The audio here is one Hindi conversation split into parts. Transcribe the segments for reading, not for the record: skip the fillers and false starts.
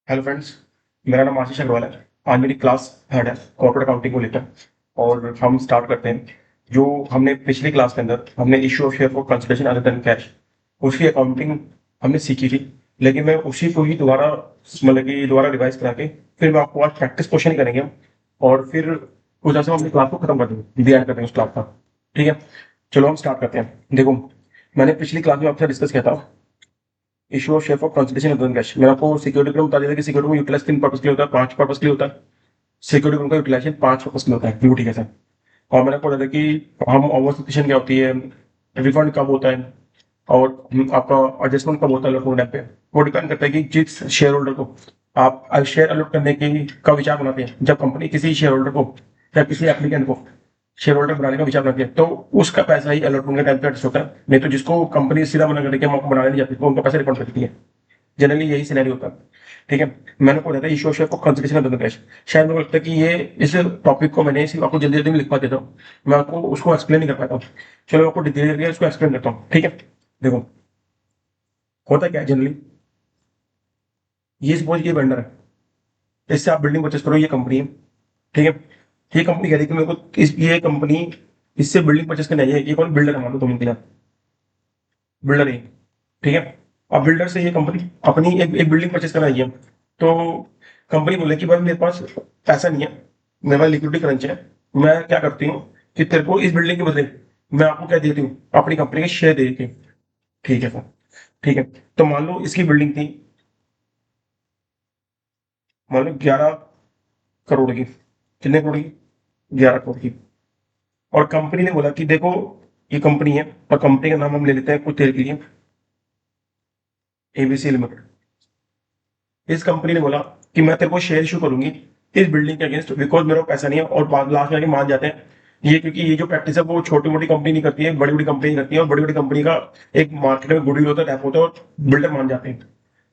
Hello friends. मेरा नाम आशीष अग्रवाल है। आज मेरी क्लास हेड है कॉर्पोरेट अकाउंटिंग को लेकर। और हम स्टार्ट करते हैं। जो हमने पिछली क्लास के अंदर हमने issue of share for consideration other than cash, उसकी अकाउंटिंग हमने सीखी थी। लेकिन मैं उसी को ही दोबारा मतलब कि दोबारा रिवाइज करा के फिर मैं आपको आज प्रैक्टिस क्वेश्चन करेंगे हम। और फिर उस हिसाब से हम अपनी क्लास को खत्म कर देंगे, दी एंड कर देंगे उस क्लास का। ठीक है, चलो हम स्टार्ट करते हैं। देखो, मैंने पिछली क्लास में आपसे डिस्कस किया था issue of share for consideration of cash. मैंने आपको सिक्योरिटी में बता दिया था कि सिक्योरिटी में यूटिलाइज 3 पर्पज के लिए होता है, 5 पर्पज के लिए होता है। सिक्योरिटी का यूटिलाइजेशन 5 पर्पज के लिए होता है, बिल्कुल ठीक है सर। और मैंने आपको बताया था कि हम ओवर सब्सक्रिप्शन क्या होती है, रिफंड कब होता है, और आपका एडजस्टमेंट कब होता है अलॉटमेंट टाइम पे। वो डिपेंड करता है कि जिस शेयर होल्डर को आप शेयर अलॉट करने की का विचार बनाते हैं, जब कंपनी किसी शेयर होल्डर को या किसी एप्लीकेंट को शेयर होल्डर बनाने का विचार बनाती है, तो उसका पैसा ही अलॉटमेंट के टाइम पे एडजस्ट होता है। नहीं तो जिसको कंपनी सीधा मना करके हम आपको बनाने नहीं जाती तो उनका पैसा रिफंड करती है। जनरली यही सिनेरियो होता है। ठीक है, मैंने को बताया इशू शेयर को कंसिडरेशन ऑफ द कैश। शायद मेरे को लगता है कि ये इस टॉपिक को मैंने सिर्फ आपको जल्दी जल्दी में लिख पा देता हूँ, मैं आपको उसको एक्सप्लेन नहीं कर पाता हूँ। चलो मैं आपको धीरे धीरे उसको एक्सप्लेन करता हूँ। ठीक है, देखो होता क्या है जनरली, ये सपोज ये वेंडर है, इससे आप बिल्डिंग परचेस करो, ये कंपनी है। ठीक है, ये कंपनी कह रही है कि मेरे को ये कंपनी इससे बिल्डिंग परचेस करनी है। ये कौन बिल्डर है, मान लो तुम इनके बिल्डर है। ठीक है, अब बिल्डर से ये कंपनी अपनी एक बिल्डिंग परचेस करना है। तो कंपनी बोले कि भाई मेरे पास पैसा नहीं है, मेरे पास लिक्विडिटी क्रंच है। मैं क्या करती हूँ कि तेरे को इस बिल्डिंग के बदले मैं आपको क्या देती हूँ, अपनी कंपनी के शेयर दे देती हूँ। ठीक है सर, ठीक है। तो मान लो इसकी बिल्डिंग थी, मान लो 11 करोड़ की। कितने करोड़ की? 11 करोड़ की। और कंपनी ने बोला कि देखो, ये कंपनी है और कंपनी का नाम हम ले लेते हैं कुछ देर के लिए, एबीसी लिमिटेड। इस कंपनी ने बोला कि मैं तेरे को शेयर इशू करूंगी इस बिल्डिंग के अगेंस्ट, बिकॉज मेरे को पैसा नहीं है। और लास्ट में आके मान जाते हैं ये, क्योंकि ये जो प्रैक्टिस है वो छोटी मोटी कंपनी नहीं करती है, बड़ी बड़ी कंपनी करती है। और बड़ी बड़ी कंपनी का एक मार्केट में गुडविल होता है, रैप होता है, और बिल्डर मान जाते हैं।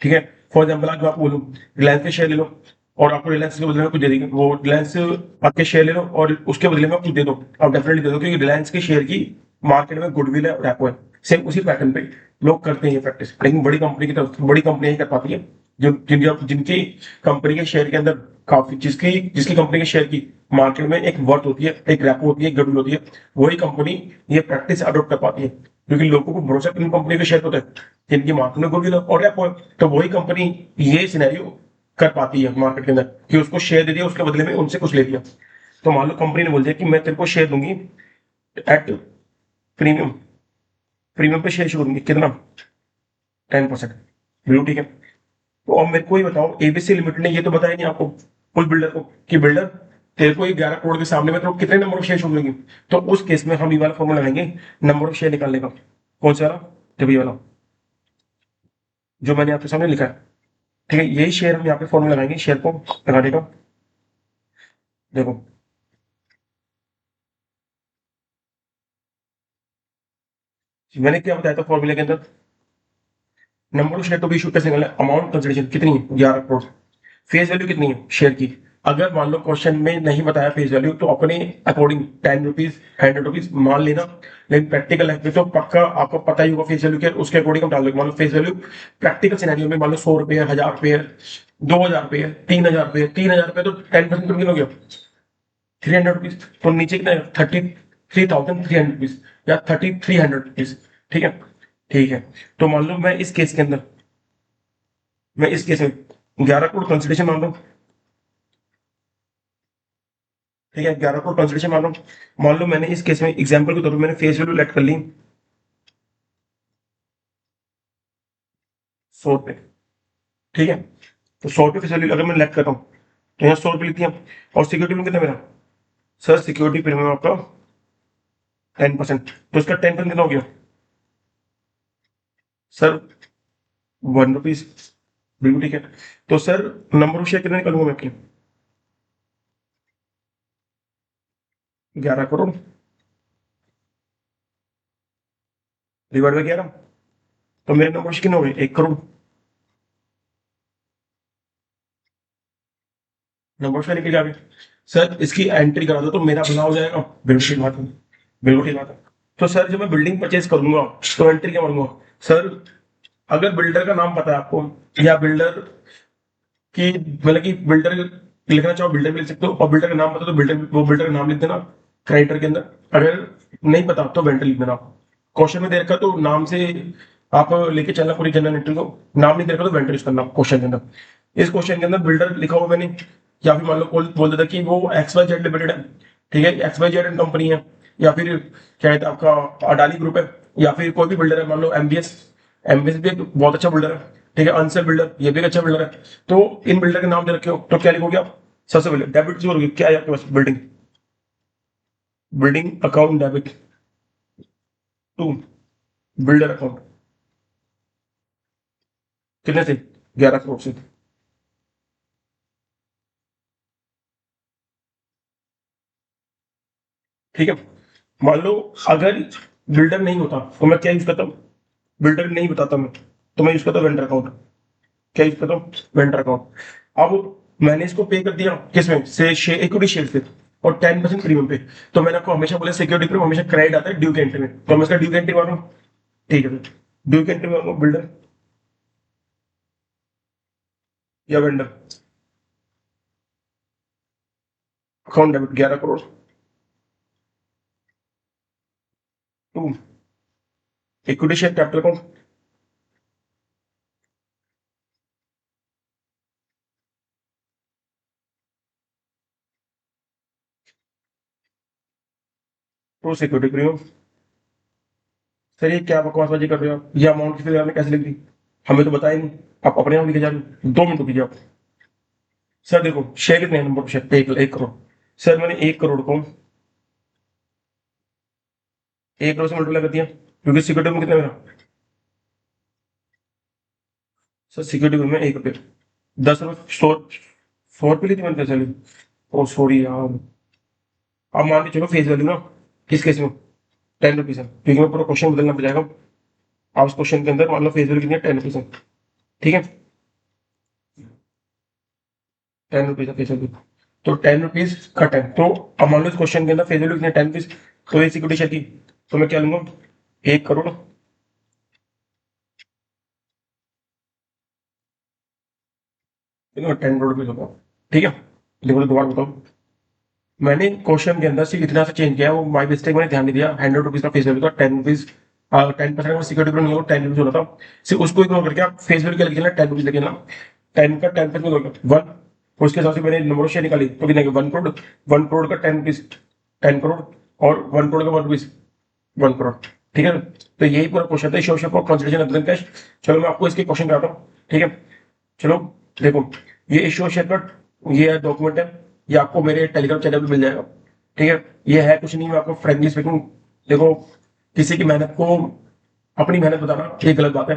ठीक है, फॉर एग्जाम्पल आज मैं आपको बोलूँ रिलायंस के शेयर ले लो, और आपको रिलायंस के बदले में कुछ दे देंगे, वो रिलायंस आपके शेयर ले लो और उसके बदले में कुछ दे दो, आप डेफिनेटली दे दो, क्योंकि रिलायंस के शेयर की मार्केट में गुडविल है, रैपो है। सेम उसी पैटर्न पे लोग करते हैं ये प्रैक्टिस। लेकिन बड़ी कंपनी की तरफ बड़ी कंपनियां ही कर पाती है, जो जिनकी कंपनी के शेयर के अंदर काफी जिसकी जिसकी कंपनी के शेयर की मार्केट में एक वर्थ होती है, एक रैपो होती है, एक गुडविल होती है, वही कंपनी ये प्रैक्टिस अडॉप्ट कर पाती है। क्योंकि लोगों को भरोसा किन कंपनी के शेयर होता है, जिनकी मार्केट में गुडविल और रैपो है। तो वही कंपनी ये सिनेरियो कर पाती है मार्केट के अंदर कि उसको शेयर दे दिया, उसके बदले में उनसे कुछ ले लिया। तो मान लो कंपनी ने बोल दिया कि मैं तेरे को शेयर दूंगी एट प्रीमियम, प्रीमियम पे शेयर शुरू दूंगी, कितना? 10%। बिल्कुल ठीक है। तो अब मेरे को ही बताओ, एबीसी लिमिटेड ने ये तो बताया नहीं आपको उस बिल्डर को कि बिल्डर तेरे को ये 11 करोड़ के सामने में तो कितने नंबर ऑफ शेयर छोड़ देंगे। तो उस केस में हम ये वाला फॉर्मूला लगाएंगे नंबर ऑफ शेयर निकालने का। कौन सा वाला? जब ये वाला जो मैंने आपके सामने लिखा है। ठीक है, यही शेयर हम यहाँ पे फॉर्मूला लगाएंगे शेयर को लगाने का। देखो, मैंने क्या बताया था फॉर्मूले के अंदर, number of share to be issue कैसे निकालना है, अमाउंट कंसिडरेशन कितनी है, 11 करोड़। फेस वैल्यू कितनी है शेयर की? अगर मान लो क्वेश्चन में नहीं बताया फेस वैल्यू, तो अपने अकॉर्डिंग 10 रुपीज, 100 रुपीज मान लेना। लेकिन प्रैक्टिकल लाइफ में तो पक्का आपको पता ही होगा फेस वैल्यू क्या है, उसके अकॉर्डिंग हम डाल देंगे। मान लो फेस वैल्यू प्रैक्टिकल सिनेरियो में मान लो 100 रुपए, 1000 रुपए, 2000 रुपए, 3000 रुपए। 3000 रुपए तो 10% तो कितना हो गया? 300 रुपीज। तो नीचे कितना है? 33,300 रुपीज या 3300 रुपीज। ठीक है, ठीक है। तो मान लो मैं इस केस के अंदर, मैं इस केस में 11 करोड़ कंसिडरेशन मान लो। ठीक है, 11 करोड़ कंसिडरेशन मान लो मैंने इस केस में एग्जांपल के तौर पर मैंने फेस वैल्यू लेट कर ली 100 रुपए। ठीक है, तो 100 रुपए फेस वैल्यू अगर मैं लेट करता हूँ तो यहाँ 100 रुपए लिखती है। और सिक्योरिटी में कितना मेरा? सर सिक्योरिटी प्रीमियम आपका 10%, तो इसका 10% कितना हो गया सर? 1 रुपीज। बिल्कुल ठीक है। तो सर नंबर ऑफ शेयर कितना निकालूंगा मैं आपकी? 11 करोड़ डिवाइड बाई 11, तो मेरे नंबर ऑफ शेयर कितने हो गए? 1 करोड़। नंबर ऑफ शेयर निकल जाए सर, इसकी एंट्री करा दो तो मेरा भला हो जाएगा। बिल्कुल ठीक बात है, बिल्कुल ठीक बात है। तो सर जब मैं बिल्डिंग परचेज करूंगा तो एंट्री क्या मारूंगा सर? अगर बिल्डर का नाम पता है आपको, या बिल्डर कि मतलब कि बिल्डर लिखना चाहो बिल्डर भी लिख सकते हो, और बिल्डर का नाम बता तो बिल्डर, वो बिल्डर का नाम लिख देना क्रेडिटर के अंदर। अगर नहीं पता तो वेंडर लिख देना। क्वेश्चन में दे रखा तो नाम से आप लेके चलना पूरी जनरल एंट्री को, नाम नहीं दे रखा तो वेंडर यूज करना क्वेश्चन के अंदर। इस क्वेश्चन के अंदर बिल्डर लिखा हुआ मैंने, या फिर मान लो बोल देता कि वो एक्स वाई जेड लिमिटेड है, ठीक है, एक्स वाई जेड कंपनी है, या फिर क्या कहते हैं आपका अडानी ग्रुप है, या फिर कोई भी बिल्डर है, मान लो एमबीएस, एमबीएस भी एक बहुत अच्छा बिल्डर है, ठीक है, अंसल बिल्डर ये भी एक अच्छा बिल्डर है। तो इन बिल्डर के नाम दे रखे हो तो क्या लिखोगे आप? सबसे पहले डेबिट जो होगी क्या है आपके पास, building, building account debit to builder account, कितने से? 11 करोड़ से। ठीक है, मान लो अगर बिल्डर नहीं होता तो मैं क्या यूज करता हूँ, बिल्डर नहीं बताता मैं, तो मैं यूज करता हूँ वेंडर अकाउंट। क्या यूज करता हूँ? Vendor account. अब मैंने इसको पे कर दिया किसमें से, शेयर, इक्विटी शेयर से, और 10% प्रीमियम पे। तो मैंने आपको हमेशा बोला सिक्योरिटी प्रीमियम हमेशा क्रेडिट आता है ड्यू के एंट्री में, तो मैं इसका ड्यू के एंट्री मारूँ। ठीक है, ड्यू के एंट्री मारूँ बिल्डर या vendor account debit 11 crore to equity share capital account. To security premium. Sir ये क्या बकवासबाजी कर रहे हो आप? ये अमाउंट किसी आपने कैसे लिख दी? हमें तो बताया नहीं, आप अपने आप लिखे जा रहे हो। 2 मिनट रुकिए आप। सर देखो शेयर कितने हैं, नंबर शेयर 1 करोड़। सर मैंने 1 करोड़ को 1 करोड़ से मल्टीप्लाई कर दिया, क्योंकि सिक्योरिटी में कितना मेरा, सर सिक्योरिटी में 1 रुपये, 10 रुपये, 100 रुपये ली थी मैंने पैसे ली। ओ सॉरी यार। अब मान के चलो फेस वैल्यू ना किस केस में 10 रुपीज है, क्योंकि मैं पूरा क्वेश्चन बदलना पड़ जाएगा। आप उस क्वेश्चन के अंदर मान लो फेस वैल्यू कितनी है, 10 रुपीज है, ठीक है, 10 रुपीज है फेस वैल्यू। तो 10 रुपीज का 10, तो अब मान लो इस क्वेश्चन के अंदर फेस वैल्यू कितनी है, 10 रुपीज। तो ये सिक्योरिटी शेयर की, तो मैं क्या लूंगा, 1 करोड़, 10 करोड़ रुपीज होगा, ठीक है। देखो दोबारा बताओ, मैंने क्वेश्चन के अंदर सिर्फ इतना सा चेंज किया, वो माई मिस्टेक, मैंने ध्यान नहीं दिया, 100 रुपीज का फेस वैल्यू था, 10 रुपीज, 10% सिक्योरिटी नहीं होगा, 10 रुपीज होना था। सिर्फ उसको इग्नोर करके आप फेस वैल्यू क्या लिख लेना, 10 रुपीज लिख लेना। 10 का 10% वन, उसके हिसाब से मैंने नंबर शेयर निकाली तो कितने 1 करोड़, 1 करोड़ का 10 रुपीज, 10 करोड़, और 1 करोड़ का 1 रुपीज, 1 करोड़, ठीक है। तो यही पूरा क्वेश्चन था, show shape of consideration other cash. चलो मैं आपको इसके क्वेश्चन कराता हूँ, ठीक है। चलो देखो, ये इश्यू शेयर का ये डॉक्यूमेंट है, ये आपको मेरे टेलीग्राम चैनल पे मिल जाएगा, ठीक है। ये है कुछ नहीं, मैं आपको फ्रेंकली स्पीकिंग, देखो किसी की मेहनत को अपनी मेहनत बताना ये गलत बात है,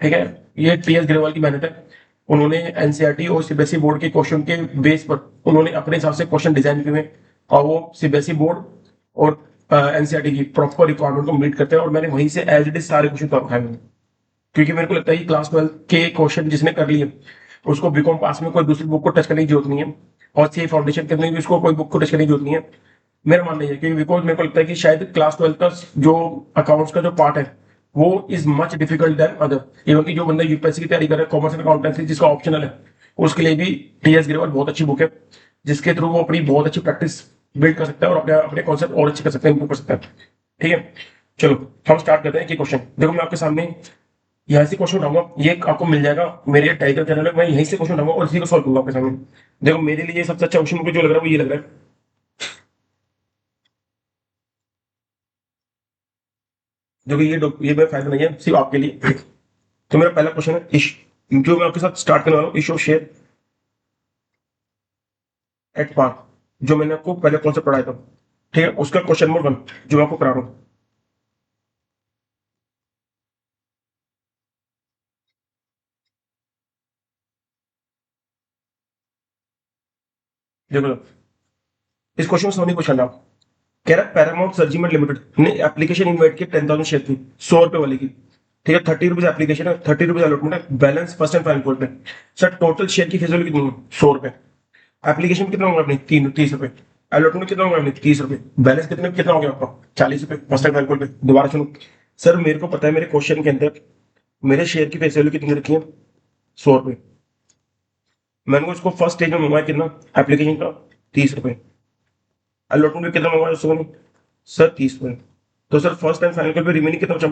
ठीक है। ये टीएस ग्रेवाल की मेहनत है, उन्होंने एनसीईआरटी और सीबीएसई बोर्ड के क्वेश्चन के बेस पर उन्होंने अपने हिसाब से क्वेश्चन डिजाइन किए हैं, और वो सीबीएसई बोर्ड और एनसीईआरटी की प्रॉपर रिक्वायरमेंट को मीट करते हैं, और मैंने वहीं से एज इट इज सारे क्वेश्चन तो उठाए हुए हैं। क्योंकि मेरे को लगता है कि क्लास 12 के क्वेश्चन जिसने कर लिए उसको बीकॉम पास में कोई दूसरी बुक को टच करने की जरूरत नहीं है, और सी फाउंडेशन करने की उसको कोई बुक को टच करने की जरूरत नहीं है। मेरा मानना है क्योंकि बिकॉज मेरे को लगता है कि शायद क्लास 12 का जो अकाउंट्स का जो पार्ट है वो is much difficult than other. Even की जो बंदा यूपीएससी की तैयारी कर रहा है, कॉमर्स एंड अकाउंटेंसी जिसका ऑप्शनल है, उसके लिए भी टीएस ग्रेवाल बहुत अच्छी बुक है, जिसके थ्रू वो अपनी बहुत अच्छी प्रैक्टिस बिल्ड कर सकता है और अपने अपने कॉन्सेप्ट और अच्छे कर सकते हैं, इंप्रूव कर सकता है, ठीक है। चलो हम स्टार्ट करते हैं कि क्वेश्चन देखो, मैं आपके सामने यहाँ से क्वेश्चन उठाऊंगा, ये आपको मिल जाएगा मेरे टेलीग्राम चैनल में, मैं यहीं से क्वेश्चन उठाऊंगा और इसी को सॉल्व करूंगा आपके सामने। देखो मेरे लिए सबसे अच्छा क्वेश्चन मुझे जो लग रहा है वो ये लग रहा है। देखो ये मेरा फायदा नहीं है, सिर्फ आपके लिए। तो मेरा पहला क्वेश्चन है जो मैं आपके साथ स्टार्ट करने वाला हूँ, इशू शेयर एट पार, जो मैंने आपको पहले कॉन्सेप्ट पढ़ाया था, ठीक है, उसका क्वेश्चन नंबर 1 जो मैं आपको करा रहा हूँ। देखो इस क्वेश्चन में समझने क्वेश्चन आप, कह रहा है पैरामाउंट सर्जिमेंट लिमिटेड ने एप्लीकेशन इनवाइट की 10,000 शेयर थी, 100 रुपए वाली की, ठीक है, 30 रुपीज एप्लीकेशन है, 30 रुपीज अलॉटमेंट है, balance first and final code पे। सर टोटल शेयर की फेस वैल्यू कितनी है, 100 रुपए। एप्लीकेशन कितना होगा अपनी, 30 रुपए। अलॉटमेंट कितना होगा अपनी, 30 रुपए। बैलेंस कितना हो गया आपका, 40 रुपए फर्स्ट एंड फाइनल कोड पे। दोबारा सुनो सर, मेरे को पता है मेरे क्वेश्चन के अंदर मेरे शेयर की फेस वैल्यू कितनी रखी है, 100 रुपए, मैंने उसको फर्स्ट स्टेज में मंगवाया कितना, एप्लीकेशन का 30 रुपये, अलॉटमेंट में कितना मंगवाया उसको मैंने, सर 30 रुपये। तो sir first and final call पे रिमेनिंग कितना बचा,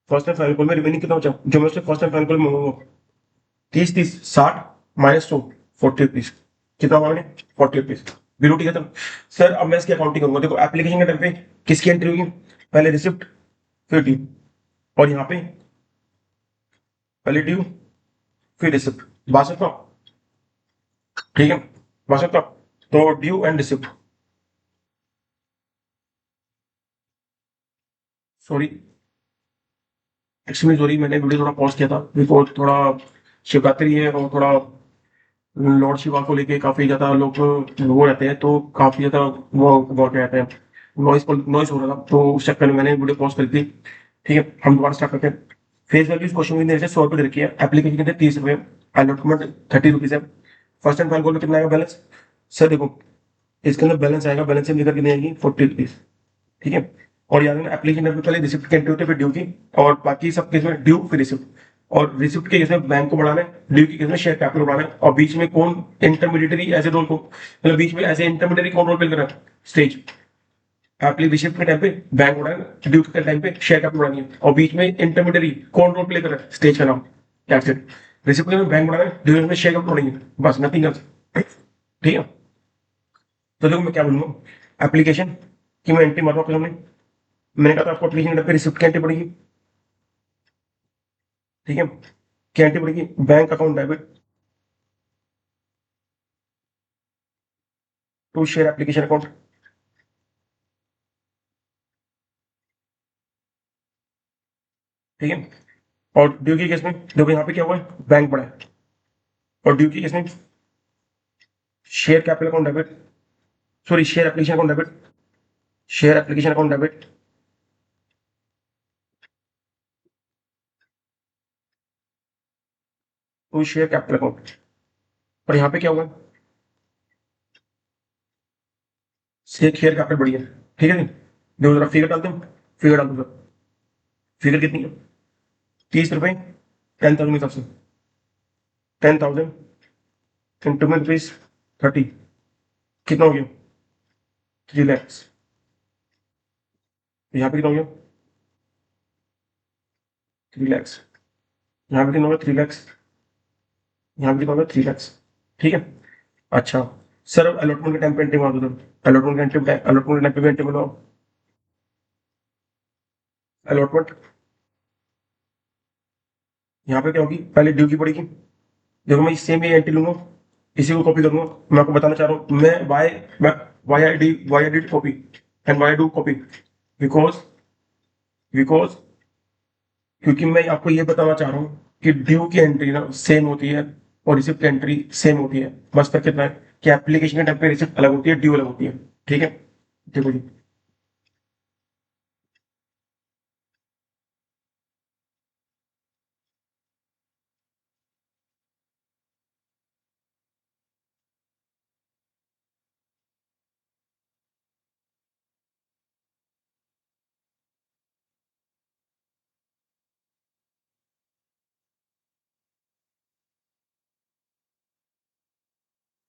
फर्स्ट एंड फाइनल कॉल में रिमेनिंग कितना बचा जो मैं उससे फर्स्ट एंड फाइनल कॉल में मंगवाऊंगा, 30 30 60 -100 40 रुपीज, कितना मांगे 40 रुपीज, बिलो ठीक है सर। सर अब मैं इसकी अकाउंटिंग करूंगा, देखो एप्लीकेशन के टाइम पे किसकी एंट्री होगी, पहले रिसिप्ट फिर ड्यू, और यहाँ पे पहले ड्यू फिर रिसिप्ट, बात सकता हूँ, ठीक है, बात सकता हूँ। तो due and receipt, sorry actually sorry, मैंने वीडियो थोड़ा पॉज किया था बिकॉज थोड़ा शिवरात्रि है और थोड़ा लॉर्ड शिवा को लेके काफी ज्यादा लोग वो रहते हैं, तो काफी ज्यादा वो क्या कहते हैं, नॉइस हो रहा था, तो उस चक्कर में मैंने वीडियो पॉज कर दी। ठीक है, हम दोबारा स्टार्ट करते हैं। फेस वैल्यू इस क्वेश्चन में 100 रुपये रखी है, एप्लीकेशन के अंदर 30 रुपये, अलॉटमेंट 30 रुपीज है। फर्स्ट एंड फाइनल गोल में कितना आएगा बैलेंस, सर देखो इसके अंदर बैलेंस आएगा, बैलेंस से लेकर कितनी आएगी 40 रुपीज, ठीक है। और याद रखना एप्लीकेशन में पहले रिसिप्ट की एंट्री होती है फिर ड्यू की, और बाकी सब केस में ड्यू फिर रिसिप्ट, और रिसिप्ट के केस में बैंक को बढ़ाना है, ड्यू के केस में शेयर कैपिटल बढ़ाना है, और बीच में कौन इंटरमीडिएटरी ऐसे रोल को, मतलब बीच में ऐसे इंटरमीडिएटरी कौन रोल प्ले कर रहा है, स्टेज, एप्ली रिसिप्ट के टाइम पे बैंक बढ़ाना, ड्यू के टाइम पे शेयर कैपिटल बढ़ानी है, और बीच में इंटरमीडिएटरी कौन रोल प्ले कर रहा है, स्टेज का नाम, दैट्स इट। रिसिप्ट में बैंक बढ़ाना है, ड्यू में शेयर कैपिटल बढ़ानी है, बस नथिंग एल्स, ठीक है। तो देखो मैं क्या बोलूंगा, एप्लीकेशन की मैं एंट्री मारूंगा सामने, मैंने कहा था आपको एप्लीकेशन पे रिसिप्ट की एंट्री पड़ेगी, ठीक है, क्या एंट्री पड़ेगी, bank account debit to share application account, ठीक है। और ड्यू की केस में देखो यहाँ पे क्या हुआ है, बैंक बढ़ा है, और ड्यू की केस में share capital account debit, sorry share application account debit, share application account debit to share capital account, और यहाँ पे क्या हुआ है, शेयर कैपिटल बढ़ी है, ठीक है। देखो जरा फिगर डालते हैं, फिगर डाल दो सर, फिगर कितनी है, 30 रुपए 10,000 हिसाब से, 10,000 इंटू में रुपीज 30, कितना हो गया 3 लैक्स, यहाँ पे कितना हो गया 3 लैक्स, यहाँ पे कितना हो गया 3 लैक्स, यहाँ पे कितना हो गया 3 लैक्स, ठीक है। अच्छा सर अब अलॉटमेंट के टाइम पे एंट्री मार दो, अलॉटमेंट के टाइम, अलॉटमेंट के टाइम पे एंट्री बनाओ, अलॉटमेंट, यहाँ पे क्या होगी, पहले ड्यू की पड़ेगी, देखो मैं सेम ये एंट्री लूंगा, इसी को कॉपी करूंगा, मैं आपको बताना चाह रहा हूँ मैं why I did copy and why do copy, because because क्योंकि मैं आपको ये बताना चाह रहा हूँ कि ड्यू की एंट्री ना सेम होती है और रिसिप्ट की एंट्री सेम होती है, बस फर्क कितना है कि एप्लीकेशन के टाइम पे रिसिप्ट अलग होती है, ड्यू अलग होती है, ठीक है। देखो जी,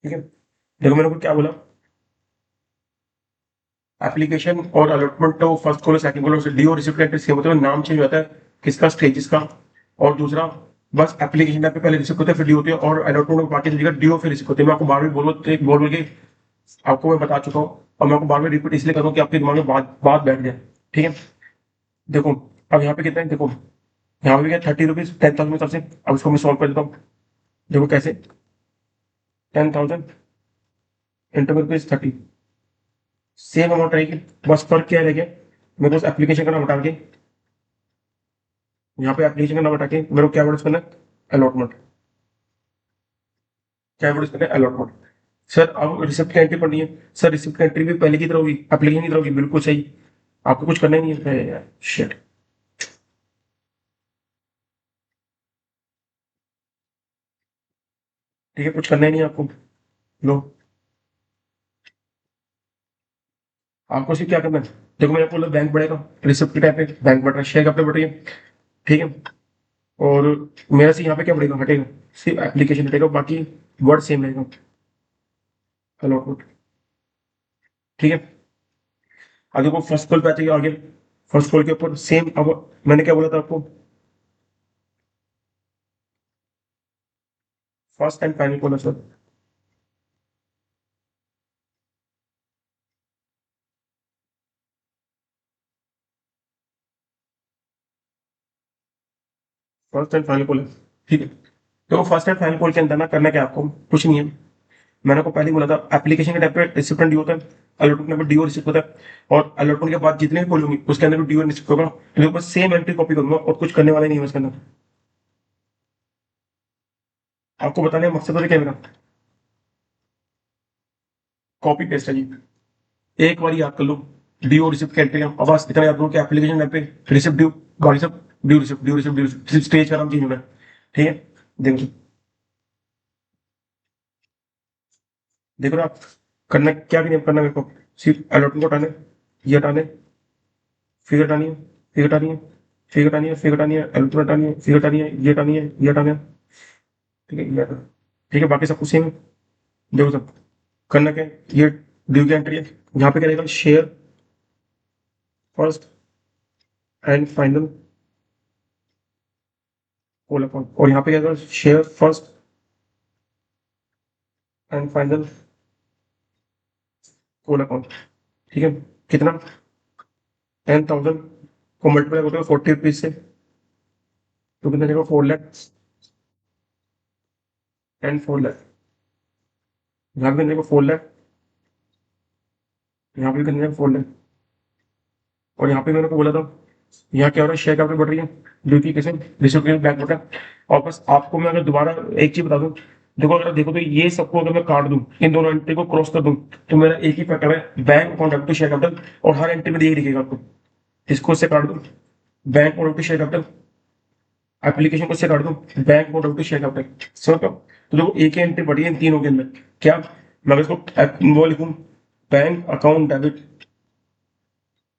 ठीक है, देखो मैंने को क्या बोला, एप्लीकेशन और अलॉटमेंट तो फर्स्ट कॉलम सेकंड कॉलम से ड्यू और रिसिप्ट एंट्री सेम होता है, नाम चेंज होता है किसका, स्टेजेस का, और दूसरा बस एप्लीकेशन टाइप पे पहले रिसिप्ट होता है फिर ड्यू होती है, और अलॉटमेंट में बाकी जगह ड्यू फिर रिसिप्ट होती है। मैं आपको बार बार बोल बोल के आपको मैं बता चुका हूँ, और मैं आपको बार बार रिपीट इसलिए कर रहा हूँ कि आपके दिमाग में बात बैठ जाए, ठीक है। देखो अब यहाँ पे कितना है, देखो यहाँ पे क्या 30 रुपीज 10,000 में सबसे, अब इसको मैं सॉल्व कर देता हूँ, देखो कैसे, 10,000 इंटू में रुपीज 30, सेम अमाउंट रहेगी, बस फर्क क्या रहेगा, मेरे को एप्लीकेशन का नाम हटा के, यहाँ पे एप्लीकेशन का नाम हटा के मेरे को क्या वर्ड करना है, अलॉटमेंट, क्या वर्ड करना है अलॉटमेंट। सर अब रिसिप्ट की एंट्री पढ़नी है, सर रिसिप्ट की एंट्री भी पहले की तरह होगी, एप्लीकेशन की तरह होगी, बिल्कुल सही, आपको कुछ करना ही नहीं है यार, शिट, ठीक है, कुछ करना ही नहीं है आपको, लो आपको सिर्फ क्या करना है, देखो मैंने बोला बैंक बढ़ेगा, रिसिप्ट के टाइम पे बैंक बढ़ रहा है, शेयर कैपिटल बढ़ रही है, ठीक है, और मेरा से यहाँ पे क्या बढ़ेगा, हटेगा, सिर्फ एप्लीकेशन रहेगा, बाकी वर्ड सेम रहेगा, अलॉटमेंट। ठीक है, आगे को फर्स्ट कॉल पे आते हैं। आगे फर्स्ट कॉल के ऊपर सेम, अब मैंने क्या बोला था आपको, फर्स्ट एंड फाइनल कॉल है sir. First and final call है, ठीक है। तो फर्स्ट एंड फाइनल कॉल के अंदर ना करना क्या आपको, कुछ नहीं है। मैंने आपको पहले ही बोला था, एप्लीकेशन के टाइप पे रिसिप्टेंट ड्यू होता है, अलॉटमेंट में ड्यू रिसिप्ट होता है, और अलॉटमेंट के बाद जितने भी कॉल होंगी उसके अंदर भी ड्यू रिसिप्ट होगा। तो बस सेम एंट्री कॉपी करूंगा और कुछ करने वाले नहीं है उसके अंदर। आपको बताने का मकसद है क्या मेरा, कॉपी पेस्ट है जी। एक बार याद कर लो, ड्यू रिसिप्ट की एंट्री, अब बस इतना याद करो कि एप्लीकेशन टाइप पे रिसिप्ट ड्यू, गाड़ी सब due receipt, due receipt, due receipt, सिर्फ स्टेज का नाम चेंज होना है। ठीक है, देखो देखो ना आप, करना क्या भी नहीं करना मेरे को, सिर्फ अलॉटमेंट को हटाना है, ये हटाना है, फिगर हटानी है, फिगर हटानी है, फिगर हटानी है, फिगर हटानी है, अलॉटमेंट हटानी है, फिगर हटानी है, ये हटानी है, ये हटाना है। ठीक है, ये हटाना। ठीक है, बाकी सब कुछ सेम है। देखो सब करना क्या है, ये ड्यू की एंट्री है, यहाँ पे क्या रहेगा, share first and final call account, और यहाँ पे क्या रहेगा, share first and final call account. ठीक है, कितना, 10,000 को मल्टीप्लाई करते हो 40 रुपीज से, तो कितना देगा, 4 लाख एंड 4 लाख। यहाँ पे कितना देगा, 4 लाख, यहाँ पे कितना देगा, 4 लाख। और यहाँ पे मैंने को बोला था, यहाँ क्या हो रहा है, शेयर कैपिटल बढ़ रही है, जो कि कैसे डिस्ट्रीब्यूशन बैंक बढ़ा। और बस आपको मैं अगर दोबारा एक चीज बता दूं, देखो अगर देखो तो ये सबको अगर मैं काट दूं, इन दोनों एंट्री को क्रॉस कर दूं, तो मेरा एक ही फैक्टर है, bank account to share capital, और हर एंट्री में यही दिखेगा आपको। इसको से काट दूं, bank account to share capital, application को से काट दूं, bank account to share capital, समझ लो। तो देखो एक ही एंट्री बढ़ी है इन तीनों के अंदर, क्या, मैं अगर इसको वो लिखूं, bank account debit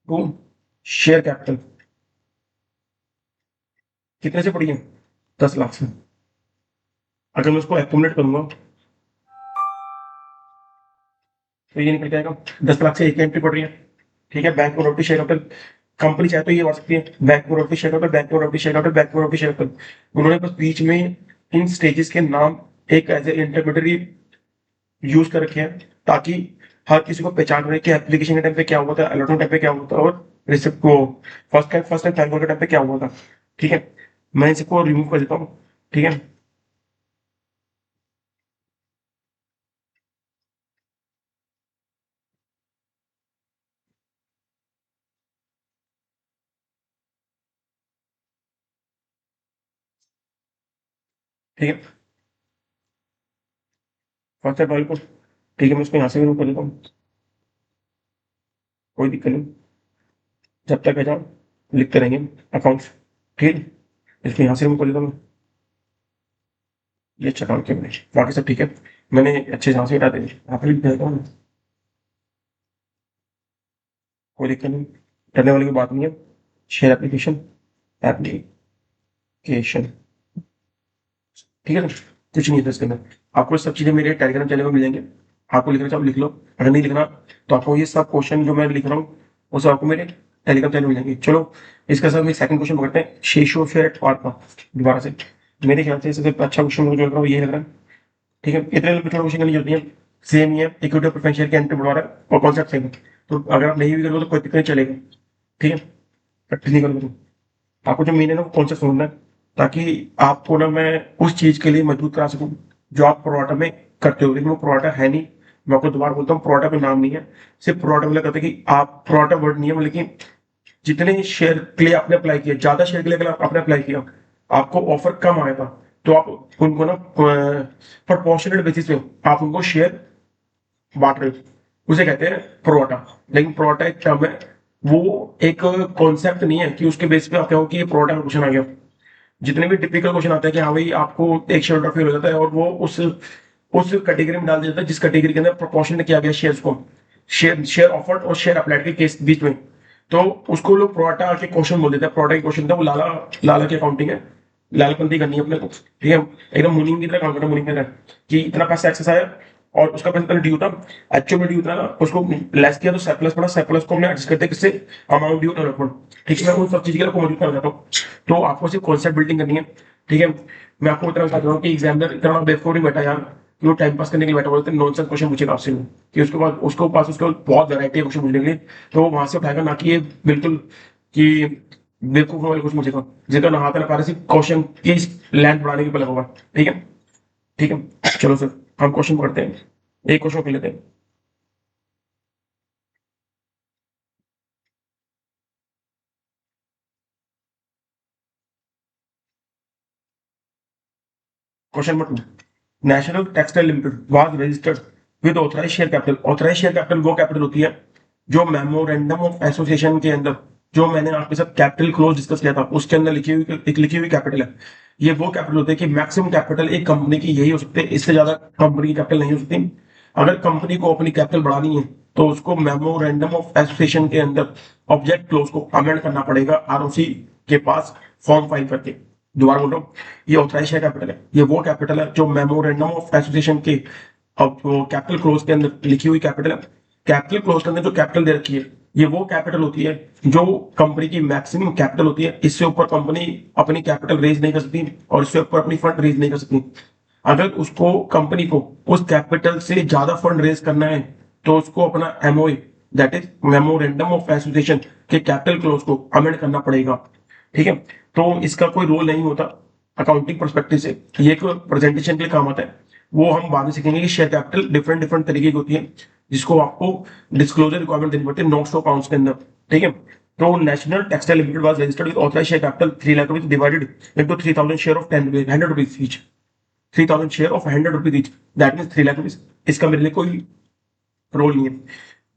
to share capital, कितने से पड़ी है, 10 लाख से। अगर मैं उसको एक्यूमुलेट करूंगा तो ये निकल के आएगा, 10 लाख से एक एंट्री पड़ रही है। ठीक है, बैंक में रोटी शेयर कैपिटल, कंपनी चाहे तो ये बढ़ सकती है, बैंक में रोटी शेयर कैपिटल, बैंक में रोटी शेयर कैपिटल, बैंक में रोटी शेयर कैपिटल। उन्होंने बस बीच में इन स्टेजेस के नाम एक एज ए इंटरमीडियरी यूज कर रखे हैं, ताकि हर किसी को पहचान रहे कि एप्लीकेशन के टाइम पे क्या हुआ था, अलॉटमेंट टाइम पे क्या हुआ था, और रिसिप्ट को फर्स्ट एंड फाइनल के टाइम पे क्या हुआ था। ठीक है, मैं इसको रिमूव कर देता हूँ। ठीक है, ठीक है, फर्स्ट एंड फाइनल को, ठीक है, मैं इसको यहाँ से रिमूव कर देता हूँ, कोई दिक्कत नहीं, जब तक है जाओ लिखते रहेंगे अकाउंट्स। ठीक है, इसको यहाँ से रिमूव कर देता हूँ, ये अच्छा काम किया मैंने, बाकी सब ठीक है, मैंने अच्छे से हटा देंगे, यहाँ पे लिख देता हूँ, कोई दिक्कत नहीं, डरने वाली कोई बात नहीं है। शेयर एप्लीकेशन, एप्लीकेशन, ठीक है ना, कुछ नहीं है इसके अंदर। आपको सब चीजें मेरे टेलीग्राम चैनल पर मिल जाएंगे, आपको लिखना चाहो लिख लो, अगर नहीं लिखना तो आपको ये सब क्वेश्चन जो मैं लिख रहा हूँ वो सब आपको मेरे टेलीग्राम चैनल मिल जाएंगे। चलो इसके साथ में सेकंड क्वेश्चन पकड़ते हैं, शेषो फेयर पार्ट का, दोबारा से। मेरे ख्याल से सबसे अच्छा क्वेश्चन मुझे लग रहा है ये लग रहा है। ठीक है, इतने लंबे थोड़ा क्वेश्चन करनी जरूरत नहीं है, सेम ही है, इक्विटी ऑफ प्रेफरेंस शेयर के एंट्री बढ़ा रहा है और कॉन्सेप्ट सेम है। तो अगर आप नहीं भी करोगे तो कोई दिक्कत नहीं, चलेगा। ठीक है, प्रैक्टिस नहीं करोगे तो आपको जो मेन है ना वो कॉन्सेप्ट समझना है, ताकि आपको ना मैं उस चीज के लिए मजबूत करा सकूं जो आप प्रोडाटा में करते हो, लेकिन वो प्रोडाटा है नहीं। मैं आपको दोबारा बोलता हूँ, प्रोडाटा का नाम नहीं है, सिर्फ प्रोडाटा मतलब कहते हैं कि आप प्रोडाटा वर्ड नहीं है, लेकिन जितने शेयर के लिए आपने अप्लाई किया, ज्यादा शेयर के लिए अगर आपने अप्लाई किया, आपको ऑफर कम आएगा, तो आप उनको ना प्रोपोर्शनल बेसिस पे आप उनको शेयर बांट रहे हो, उसे कहते हैं प्रोडाटा। लेकिन प्रोडाटा एक टर्म है, वो एक कॉन्सेप्ट नहीं है कि उसके बेस पे आप कहो कि ये प्रोडाटा का क्वेश्चन आ गया। जितने भी टिपिकल क्वेश्चन आते हैं कि हाँ भाई आपको एक शेयर होल्डर फेल हो जाता है, और वो उस कैटेगरी में डाल दिया जाता है जिस कैटेगरी के अंदर प्रोपोर्शन किया गया शेयर्स को, शेयर शेयर ऑफर्ड और शेयर अप्लाइड के केस बीच में, तो उसको लोग प्रोडाटा के क्वेश्चन बोल देते हैं। प्रोडाटा के क्वेश्चन था वो लाला लाला की अकाउंटिंग है, लालपंती करनी है अपने को, ठीक है, एकदम मुनीम की तरह काम करना, मुनीम की तरह कि इतना पैसा एक्सेस आया और उसका पैसा ड्यू था, एक्चुअल में ड्यू था ना, उसको लेस किया तो सरप्लस पड़ा, सरप्लस को हमने एडजस्ट करते हैं किससे, अमाउंट ड्यू डेवलपमेंट, ठीक है, मैं उन सब चीज के लिए मौजूद कर जाता हूँ। तो आपको सिर्फ कॉन्सेप्ट बिल्डिंग करनी है, ठीक है। मैं आपको इतना बता रहा हूँ कि एग्जामिनर इतना बेवकूफ नहीं बैठा यार कि वो टाइम पास करने के लिए बैठा, बोलते नॉनसेंस क्वेश्चन पूछेगा आपसे कि उसके बाद उसको पास उसके बाद बहुत वैरायटी है क्वेश्चन पूछने के लिए, तो वो वहां से उठाएगा, ना कि ये बिल्कुल कि बेवकूफ वाले कुछ मुझे जिनका नहाता ना पारे सिर्फ क्वेश्चन की लेंथ बढ़ाने के ऊपर लगा होगा, ठीक है, ठीक है। चलो सर हम क्वेश्चन पढ़ते हैं, एक क्वेश्चन कर लेते हैं। Question number 2, national textile limited was registered with authorised share capital. Authorised share capital वो कैपिटल होती है जो मेमोरेंडम ऑफ एसोसिएशन के अंदर, जो मैंने आपके साथ कैपिटल क्लोज डिस्कस किया था उसके अंदर लिखी हुई कैपिटल है। ये वो कैपिटल होते हैं कि मैक्सिमम कैपिटल एक कंपनी की यही हो सकती है, इससे ज्यादा कंपनी की कैपिटल नहीं हो सकती। अगर कंपनी को अपनी कैपिटल बढ़ानी है तो उसको मेमोरेंडम ऑफ एसोसिएशन के अंदर ऑब्जेक्ट क्लोज को अमेंड करना पड़ेगा आरओसी के पास फॉर्म फाइल करके। दोबारा बोल रहा हूँ, ये ऑथराइज शेयर कैपिटल है, ये वो कैपिटल है जो मेमोरेंडम ऑफ एसोसिएशन के अब कैपिटल क्लोज के अंदर लिखी हुई कैपिटल है। कैपिटल क्लोज के अंदर जो कैपिटल दे रखी है ये वो कैपिटल होती है जो कंपनी की मैक्सिमम कैपिटल होती है, इससे ऊपर कंपनी अपनी कैपिटल रेज नहीं कर सकती और इससे ऊपर अपनी फंड रेज नहीं कर सकती। अगर उसको कंपनी को उस कैपिटल से ज्यादा फंड रेज करना है तो उसको अपना MOA that is memorandum of association के कैपिटल क्लोज को अमेंड करना पड़ेगा, ठीक है। तो इसका कोई रोल नहीं होता अकाउंटिंग परस्पेक्टिव से, ये एक प्रेजेंटेशन के लिए काम आता है। वो हम बाद में सीखेंगे कि शेयर कैपिटल डिफरेंट डिफरेंट तरीके की होती है जिसको आपको डिस्क्लोजर रिक्वायरमेंट देनी पड़ती है नोट्स टू अकाउंट्स के अंदर, ठीक है। तो national textile limited was registered with authorised share capital 3 lakh rupees divided into 3000 share of 10 rupees 100 rupees each, 3000 share of 100 rupees each, that means 3 lakh rupees. इसका मेरे लिए कोई रोल नहीं है।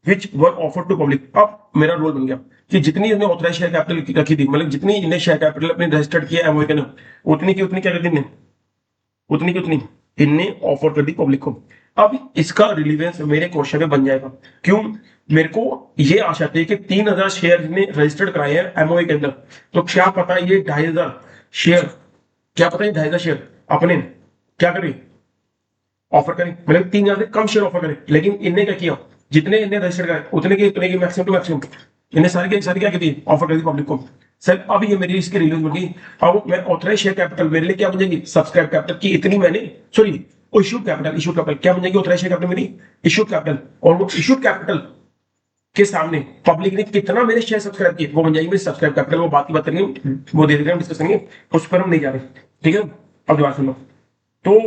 विच वर ऑफर टू पब्लिक, अब मेरा रोल बन गया कि जितनी इन्हें ऑथराइज शेयर कैपिटल रखी थी, मतलब जितनी इन्हें शेयर कैपिटल अपने रजिस्टर्ड किया एमओए के नाम, उतनी की उतनी क्या कर दी इन्हें, उतनी की उतनी इनने ऑफर कर दी पब्लिक को। अब इसका रिलीवेंस मेरे क्वेश्चन में बन जाएगा, क्यों, मेरे को ये आशा थी कि 3000 शेयर ने रजिस्टर्ड कराए हैं एमओए के अंदर, तो क्या पता ये 2500 शेयर, क्या पता ये 2500 शेयर अपने क्या करें, ऑफर करें, मतलब 3000 से कम शेयर ऑफर करें। लेकिन इनने क्या किया, जितने इनने रजिस्टर कराए उतने की मैक्सिमम टू मैक्सिमम इन्हें सारी क्या की ऑफर कर दी पब्लिक को। सर अब ये मेरी इसकी रिलीज बन गई, अब मैं ऑथराइज शेयर कैपिटल मेरे लिए क्या बन जाएगी, सब्सक्राइब कैपिटल की इतनी मैंने, सॉरी इशूड कैपिटल क्या बन जाएगी, ऑथराइज शेयर कैपिटल मेरी इशूड कैपिटल, और वो इशूड कैपिटल के सामने पब्लिक ने कितना मेरे शेयर सब्सक्राइब किए वो बन जाएगी मेरी सब्सक्राइब कैपिटल। वो बात की बात करेंगे, वो धीरे धीरे हम डिस्कस करेंगे, उस पर हम नहीं जा रहे, ठीक है। अब दोबारा सुनो, तो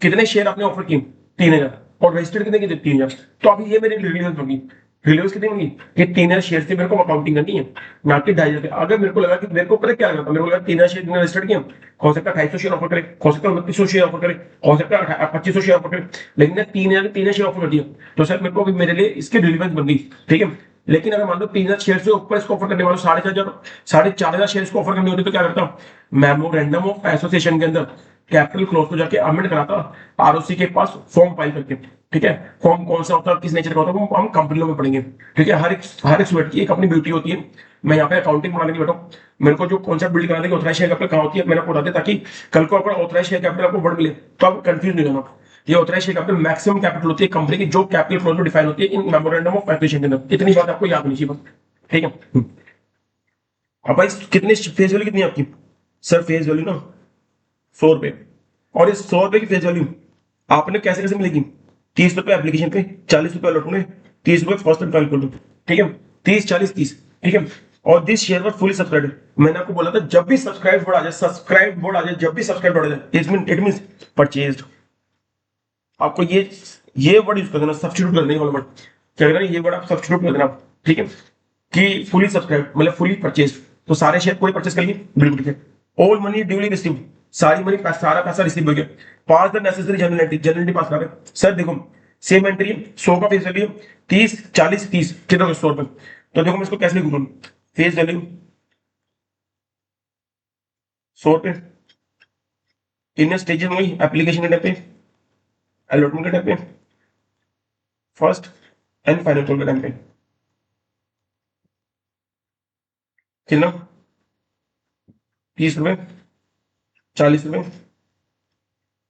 कितने शेयर आपने ऑफर किए, 3000, और रजिस्टर्ड कितने की 3000, तो अभी ये मेरी रिलीवेंस होगी, रिलीवेंस कितनी होगी, ये 3000 शेयर से मेरे को अकाउंटिंग करनी है, ना कि 2500। अगर मेरे को लगा कि मेरे को पता क्या लगा था, मेरे को लगा 3000 शेयर रजिस्टर्ड किया, हो सकता है 2800 शेयर ऑफर करे, हो सकता है 2900 शेयर ऑफर करे, हो सकता है 2500 शेयर ऑफर करे, लेकिन 3000 शेयर ऑफर कर दिया, तो सर मेरे को मेरे लिए इसकी रिलीवेंस बन गई, ठीक है। लेकिन अगर मान लो 3000 शेयर से ऊपर इसको ऑफर करने वालों 4500 शेयर इसको ऑफर करने होते तो क्या करता, मेमोरेंडम ऑफ एसोसिएशन के अंदर कैपिटल क्लोज को जाके अमेंड कराता आरओसी के पास फॉर्म फाइल करके, ठीक है। फॉर्म कौन सा होता है, किस नेचर का होता है, वो हम कंपनी में पढ़ेंगे, ठीक है। हर एक स्टूडेंट की एक अपनी ब्यूटी होती है। मैं यहाँ पे अकाउंटिंग बनाने के बैठा हूँ, मेरे को जो कॉन्सेप्ट बिल्ड कराने की ऑथराइज शेयर कैपिटल कहाँ होती है मैंने आपको बता दिया, ताकि कल को अगर ऑथराइज शेयर कैपिटल आपको वर्ड मिले तो आप कंफ्यूज नहीं होना। ये authorize share capital maximum capital होती है कंपनी की, जो कैपिटल क्लोज में डिफाइन होती है इन मेमोरेंडम ऑफ एसोसिएशन के अंदर। इतनी बात आपको याद होनी चाहिए बस, ठीक है। अब भाई कितनी फेस वैल्यू कितनी है आपकी, सर फेस वैल्यू ना 100 रुपए, और इस 100 रुपए की फेस वैल्यू आपने कैसे कैसे मिलेगी, 30 रुपए एप्लीकेशन पे, 40 रुपए अलॉट में, 30 रुपए फर्स्ट टाइम फाइल कर दो, ठीक है, 30 40 30, ठीक है। और this share was fully subscribe, मैंने आपको बोला था जब भी सब्सक्राइब वर्ड आ जाए, सब्सक्राइब वर्ड आ जाए, जब भी सब्सक्राइब वर्ड आ जाए इट मीन परचेज्ड। आपको ये वर्ड यूज कर देना, सब्स्टिट्यूट करने वाला वर्ड क्या करना, ये वर्ड आप सब्स्टिट्यूट कर देना, ठीक है, कि फुली सब्सक्राइब मतलब फुली परचेज, तो सारे शेयर कोई परचेज करिए, बिल्कुल ठीक है। ऑल मनी ड्यूली रिसीव, सारी मनी सारा पैसा रिसीव हो गया, पास द नेसेसरी जनरलिटी पास कर रहे। सर देखो सेम एंट्री 100 का फेस वैल्यू, 30 40 30 कितना 100 रुपए, तो देखो मैं इसको कैसे लिखूं, फेस वैल्यू 100 रुपए, इन स्टेजेस में एप्लीकेशन के टाइप पे, अलॉटमेंट के टाइप पे, फर्स्ट एंड फाइनल कॉल के टाइम पे, कितना 30 रुपए, 40 रुपए,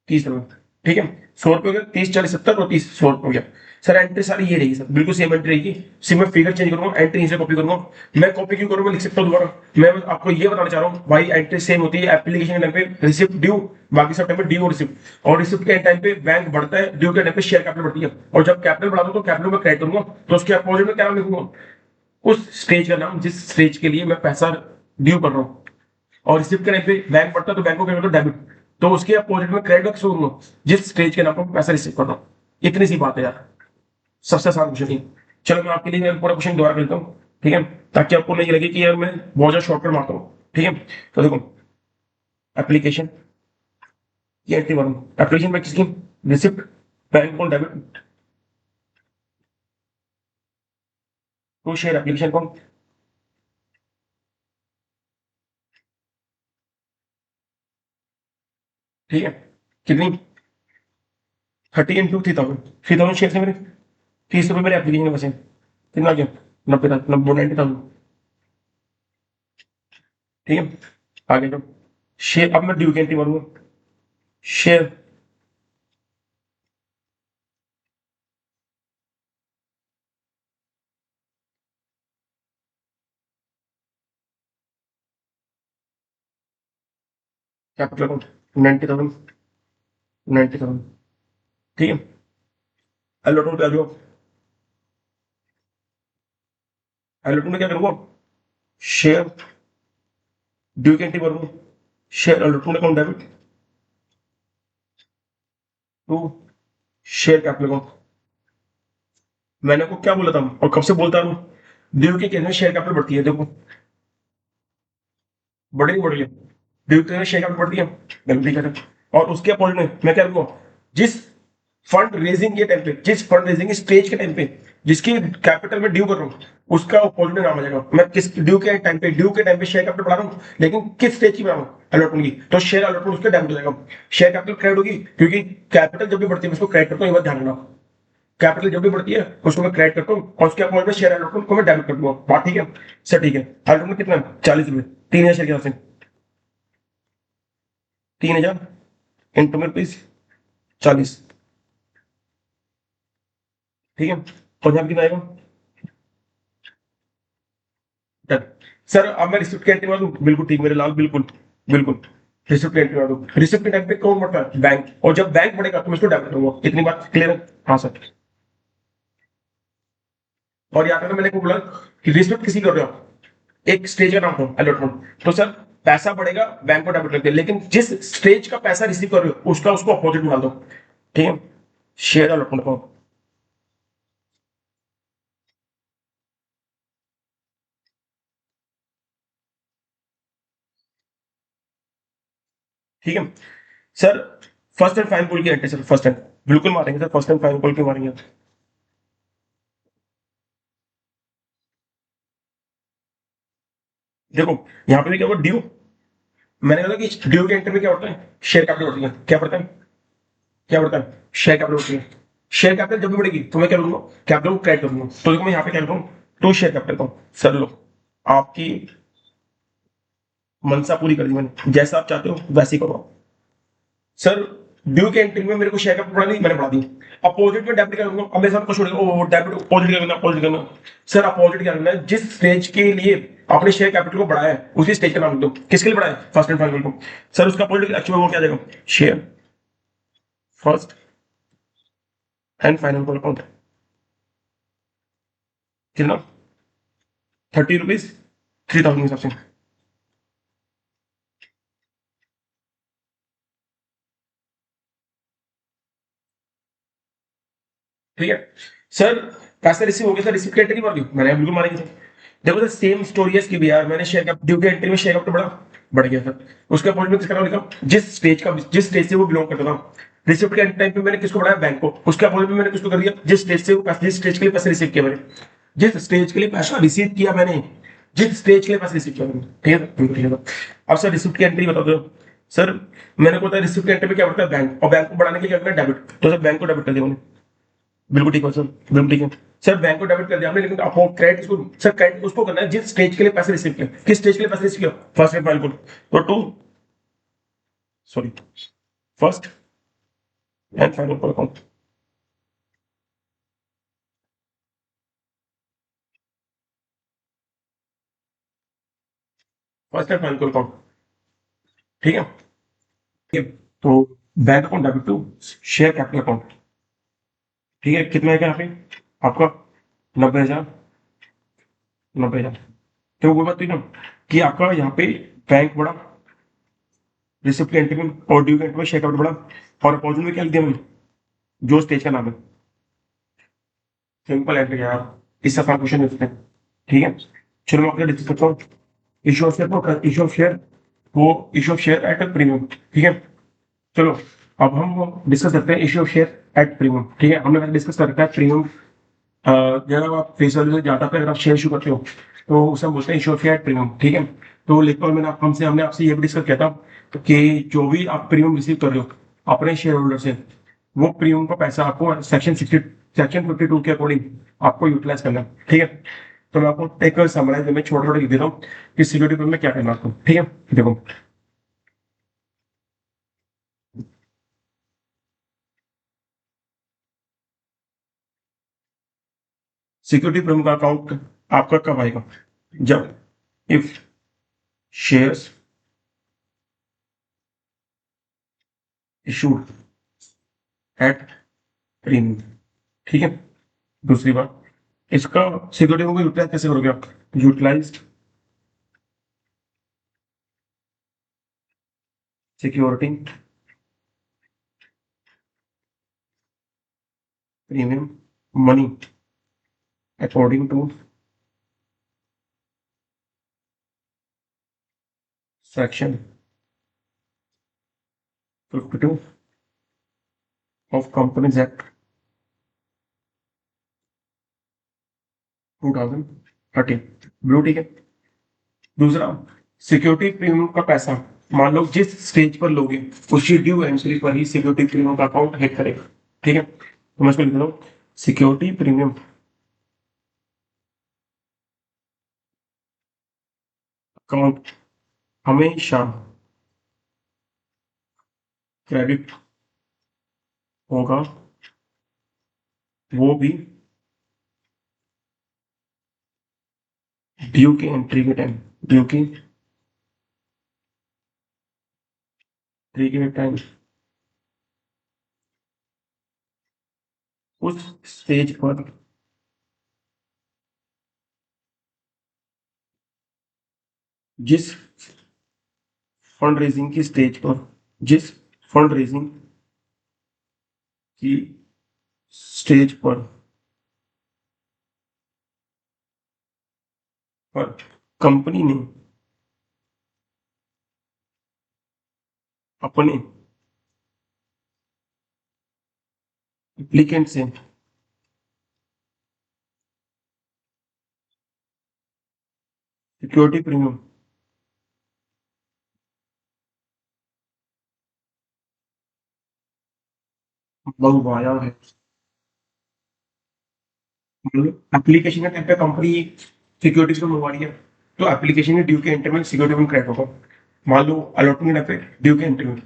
30 रुपए, ठीक है। 100 रुपए हो गया, 30, 40, 70 और 30, 100 रुपए हो गया। सर एंट्री सारी ये रहेगी सर, बिल्कुल सेम एंट्री रहेगी। सिर्फ मैं फिगर चेंज करूंगा, एंट्री यहीं से कॉपी करूंगा। मैं कॉपी क्यों करूंगा, लिख सकता हूँ दोबारा। मैं बस आपको ये बताना चाह रहा हूँ भाई, एंट्री सेम होती है एप्लीकेशन के टाइम पे रिसिप्ट ड्यू, बाकी सब टाइम पे ड्यू और रिसिप्ट। और रिसिप्ट के टाइम पे बैंक बढ़ता है, ड्यू के टाइम पे शेयर कैपिटल बढ़ती है। और जब कैपिटल बढ़ा दो तो कैपिटल में क्रेडिट करूंगा, तो उसके अपोजिट में क्या नाम लिखूंगा, उस स्टेज का नाम जिस स्टेज के लिए मैं पैसा ड्यू कर रहा हूँ। और रिसिप्ट के टाइम पे बैंक बढ़ता है तो बैंक को क्या करता है, डेबिट। तो उसके अपोजिट में क्रेडिट रख सकूंगा, जिस स्टेज के नाम पर पैसा रिसीव कर रहा हूँ। इतनी सी बात है यार, सबसे आसान क्वेश्चन है। चलो मैं आपके लिए पूरा क्वेश्चन दोबारा करता हूँ, ठीक है, ताकि आपको नहीं लगे कि यार मैं बहुत ज्यादा शॉर्टकट मारता हूँ, ठीक है। तो देखो, एप्लीकेशन ये एंट्री मारूंगा, एप्लीकेशन में किसकी, रिसिप्ट, बैंक कौन, डेबिट, टू शेयर एप्लीकेशन कौन, ठीक है। कितनी, 30 × 3,000, 3,000 शेयर से मेरे 30 रुपए मेरे एप्लीकेशन में बचे। कितना आ गया, 90,000, ठीक है। आगे तो शेयर, अब मैं ड्यू की एंट्री मारूंगा, शेयर, कैपिटल अकाउंट, 90,000, 90,000, ठीक है। एलोटमेंट पे आ जाओ, एलोटमेंट में क्या करूंगा, शेयर, ड्यू की एंट्री मारूंगा, share allotment account debit, to share capital account. मैंने को क्या बोला था और कब से बोलता हूँ, ड्यू के केस में शेयर कैपिटल बढ़ती है, देखो बढ़ेगी, बढ़ेगी। ड्यू के केस में शेयर कैपिटल बढ़ती है, गलती करें। और उसके अपोजिट में मैं क्या करूंगा, जिस फंड रेजिंग के टाइम पे, जिस फंड रेजिंग स्टेज के टाइम पे जिसकी कैपिटल में ड्यू कर रहा हूँ, उसका अपोजिट नाम आ जाएगा। मैं किस ड्यू के टाइम पे शेयर कैपिटल बढ़ा रहा हूँ, लेकिन किस स्टेज की बढ़ा रहा हूँ, अलॉटमेंट की, तो शेयर अलॉटमेंट उसके डेबिट हो जाएगा। शेयर कैपिटल क्रेडिट होगी, क्योंकि कैपिटल जब भी बढ़ती है मैं उसको क्रेडिट करता हूँ, ये बात ध्यान रखना। कैपिटल जब भी बढ़ती है उसको मैं क्रेडिट करता हूँ, और उसके अपोजिट में शेयर अलॉटमेंट को मैं डेबिट कर दूंगा। बात ठीक है सर, ठीक है। अलॉटमेंट कितना है, 40 रुपए, 3,000 शेयर के हिसाब से, 3,000 इंटू में रुपीज 40, ठीक है। और यहाँ कितना आएगा, डन। सर अब मैं रिसिप्ट की एंट्री मार दूं, बिल्कुल ठीक मेरे लाल, बिल्कुल बिल्कुल। रिसिप्ट की एंट्री मार दूं, रिसिप्ट के टाइम पे कौन बढ़ता है, बैंक, और जब बैंक बढ़ेगा तो मैं इसको डेबिट करूंगा। इतनी बात क्लियर है, हाँ सर। और यहाँ पे ना मैंने को बोला कि रिसिप्ट किसी कर रहे हो, एक स्टेज का नाम हो अलॉटमेंट, तो सर पैसा बढ़ेगा बैंक को डेबिट करते हैं, लेकिन जिस स्टेज का पैसा रिसीव कर रहे हो उसका उसको अपोजिट में डाल दो, ठीक है। शेयर अलॉटमेंट को, ठीक है sir. First and final call की एंट्री सर, फर्स्ट एंड बिल्कुल मारेंगे sir, first and final call की मारेंगे। देखो यहाँ पे भी क्या हुआ, ड्यू, मैंने कहा कि ड्यू के एंट्री में क्या होता है, शेयर कैपिटल बढ़ती है, क्या बढ़ता है, क्या बढ़ता है, शेयर कैपिटल बढ़ती है। शेयर कैपिटल जब भी बढ़ेगी तो मैं क्या करूंगा, कैपिटल को क्रेडिट करूंगा। तो देखो मैं यहाँ पे क्या करूँ, टू शेयर कैपिटल को, सर लो, आपकी मनसा पूरी कर दी मैंने, जैसा आप चाहते हो वैसे ही करो सर। ड्यू के एंट्री में मेरे को शेयर कैपिटल बढ़ा दी, मैंने बढ़ा दी। अपोजिट में डेबिट करूंगा, अब मेरे साथ कुछ छोड़ेगा, ओ डेबिट अपोजिट क्या करना, अपोजिट करना। सर अपोजिट क्या करना है, जिस स्टेज के लिए आपने शेयर कैपिटल को बढ़ाया है उसी स्टेज का नाम लिख दो, किसके लिए बढ़ाया, फर्स्ट एंड फाइनल को। सर उसका अपोजिट एक्चुअल वो क्या जाएगा, शेयर फर्स्ट एंड फाइनल को अकाउंट, कितना, 30 रुपीज, 3,000 के हिसाब से, ठीक है सर। पैसा रिसीव हो गया सर, रिसीव की एंट्री मार दी मैंने, बिल्कुल मारेंगे सर। देखो सर सेम स्टोरी है इसकी भी यार, मैंने शेयर कैप ड्यू की एंट्री में शेयर कैपिटल बढ़ा, बढ़ गया सर। उसके अपोजिट में किसका नाम लिखा, जिस स्टेज से वो बिलोंग करता था। रिसिप्ट के टाइम पे मैंने किसको बढ़ाया, बैंक को। उसके अपोजिट में मैंने किसको कर दिया, जिस स्टेज से वो पैसा, जिस स्टेज के लिए पैसा रिसीव किया मैंने, जिस स्टेज के लिए पैसा रिसीव किया मैंने, जिस स्टेज के लिए पैसा रिसीव किया मैंने, ठीक है बिल्कुल ठीक है। अब सर रिसिप्ट की एंट्री बता दो सर। मैंने को रिसिप्ट की एंट्री में क्या बढ़ता है, बैंक, और बैंक को बढ़ाने के लिए क्या करना है, डेबिट। तो सर बैंक को डेबिट कर दिया मैंने, बिल्कुल ठीक है सर, बिल्कुल ठीक है। सर बैंक को डेबिट कर दिया आपने, लेकिन आपको क्रेडिट उसको, सर क्रेडिट उसको करना है जिस स्टेज के लिए पैसे रिसीव किया, किस स्टेज के लिए पैसे रिसीव किया, फर्स्ट एंड फाइनल को। तो to sorry, first and final call account. First and final call account, ठीक है। ठीक है, तो bank account debit to share capital account, ठीक है। कितना है क्या यहाँ पे आपका? 90,000, 90,000। तो वो बात हुई ना कि आपका यहाँ पे बैंक बड़ा, रिसिप्ट की एंट्री में और ड्यू की एंट्री में शेयर कैपिटल बड़ा, और अपोजिट में क्या लिख दिया मैंने, जो स्टेज का नाम है। सिंपल एंट्री यार, इससे आसान क्वेश्चन नहीं होते, ठीक है। चलो मैं आपको डिस्कस करता हूँ। इशू ऑफ शेयर को, इशू ऑफ शेयर, वो issue of share at premium, ठीक है। चलो अब हम डिस्कस करते हैं issue of share at premium, ठीक है। हमने डिस्कस कर रखा है प्रीमियम, जब आप फेस वैल्यू से ज्यादा पे अगर आप शेयर इशू करते हो तो उसे हम बोलते हैं issue of share at premium, ठीक है। तो लेकिन मैंने हमने आपसे ये भी डिस्कस किया था कि जो भी आप प्रीमियम रिसीव कर रहे हो अपने शेयर होल्डर से, वो प्रीमियम का पैसा आपको सेक्शन 52 के अकॉर्डिंग आपको यूटिलाइज करना है, ठीक है। तो मैं आपको एक समराइज में छोटा छोटा लिख देता हूँ कि सिक्योरिटी में क्या करना है आपको, ठीक है। देखो, सिक्योरिटी प्रीमियम का अकाउंट आपका कब आएगा? जब if shares issued at premium, ठीक है। दूसरी बात, इसका सिक्योरिटी को यूटिलाइज कैसे करोगे आप? Utilize security premium money according to section 52 of companies act 2013, blue, ठीक है। दूसरा, सिक्योरिटी प्रीमियम का पैसा मान लो जिस स्टेज पर लोगे उसी ड्यू एंट्री पर ही सिक्योरिटी प्रीमियम का अकाउंट हिट करेगा, ठीक है। तो मैं इसको लिख देता हूँ, सिक्योरिटी प्रीमियम अकाउंट हमेशा क्रेडिट होगा, वो भी ड्यू की एंट्री के टाइम, ड्यू की एंट्री के टाइम उस स्टेज पर जिस फंड रेजिंग की स्टेज पर, जिस फंड रेजिंग की स्टेज पर कंपनी ने अपने एप्लीकेंट से सिक्योरिटी प्रीमियम मंगवाया है, एप्लीकेशन के टाइम पे कंपनी सिक्योरिटीज को मंगवा रही है, तो एप्लीकेशन के ड्यू के एंट्री में सिक्योरिटी में क्रैक होगा। मान लो अलॉटमेंट टाइम पे ड्यू के एंट्री में,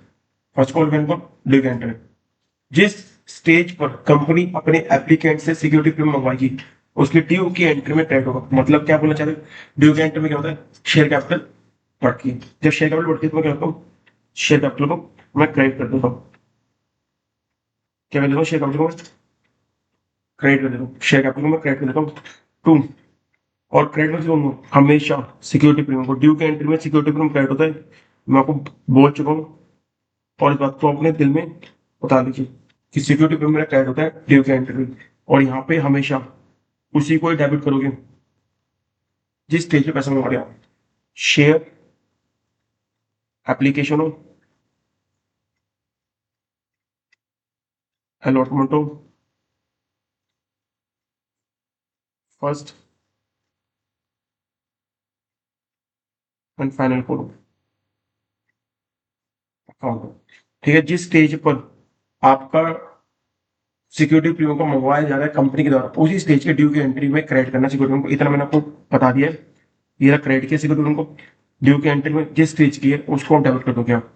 फर्स्ट कॉल बैंक को ड्यू के एंट्री में, जिस स्टेज पर कंपनी अपने एप्लीकेंट से सिक्योरिटी प्रीमियम मंगवाएगी उसकी ड्यू की एंट्री में क्रैक होगा। मतलब क्या बोलना चाहते हैं, ड्यू के एंट्री में क्या होता है, शेयर कैपिटल बढ़ती है। जब शेयर कैपिटल बढ़ती है तो मैं क्या करता हूँ, शेयर कैपिटल को मैं क्रेडिट कर देता हूँ। क्या कर देता हूँ, शेयर कैपिटल को क्रेडिट कर देता हूँ, शेयर कैपिटल को मैं क्रेडिट कर देता हूँ टू, और क्रेडिट में क्यों हमेशा सिक्योरिटी प्रीमियम को, ड्यू के एंट्री में सिक्योरिटी प्रीमियम क्रेडिट होता है। मैं आपको बोल चुका हूँ, और इस बात को अपने दिल में बता लीजिए कि सिक्योरिटी प्रीमियम मेरा क्रेडिट होता है ड्यू के एंट्री में, और यहाँ पे हमेशा उसी को ही डेबिट करोगे जिस स्टेज पे पैसा मंगा रहे हो। शेयर एप्लीकेशन हो, अलॉटमेंट हो, फर्स्ट एंड फाइनल को अकाउंट हो, ठीक है। जिस स्टेज पर आपका सिक्योरिटी प्रीमियम को मंगवाया जा रहा है कंपनी के द्वारा, उसी स्टेज के ड्यू की एंट्री में क्रेडिट करना सिक्योरिटी प्रीमियम को। इतना मैंने आपको बता दिया है, ये क्रेडिट किया सिक्योरिटी प्रीमियम को, ड्यू की एंट्री में जिस स्टेज की है उसको डेबिट कर दोगे आप।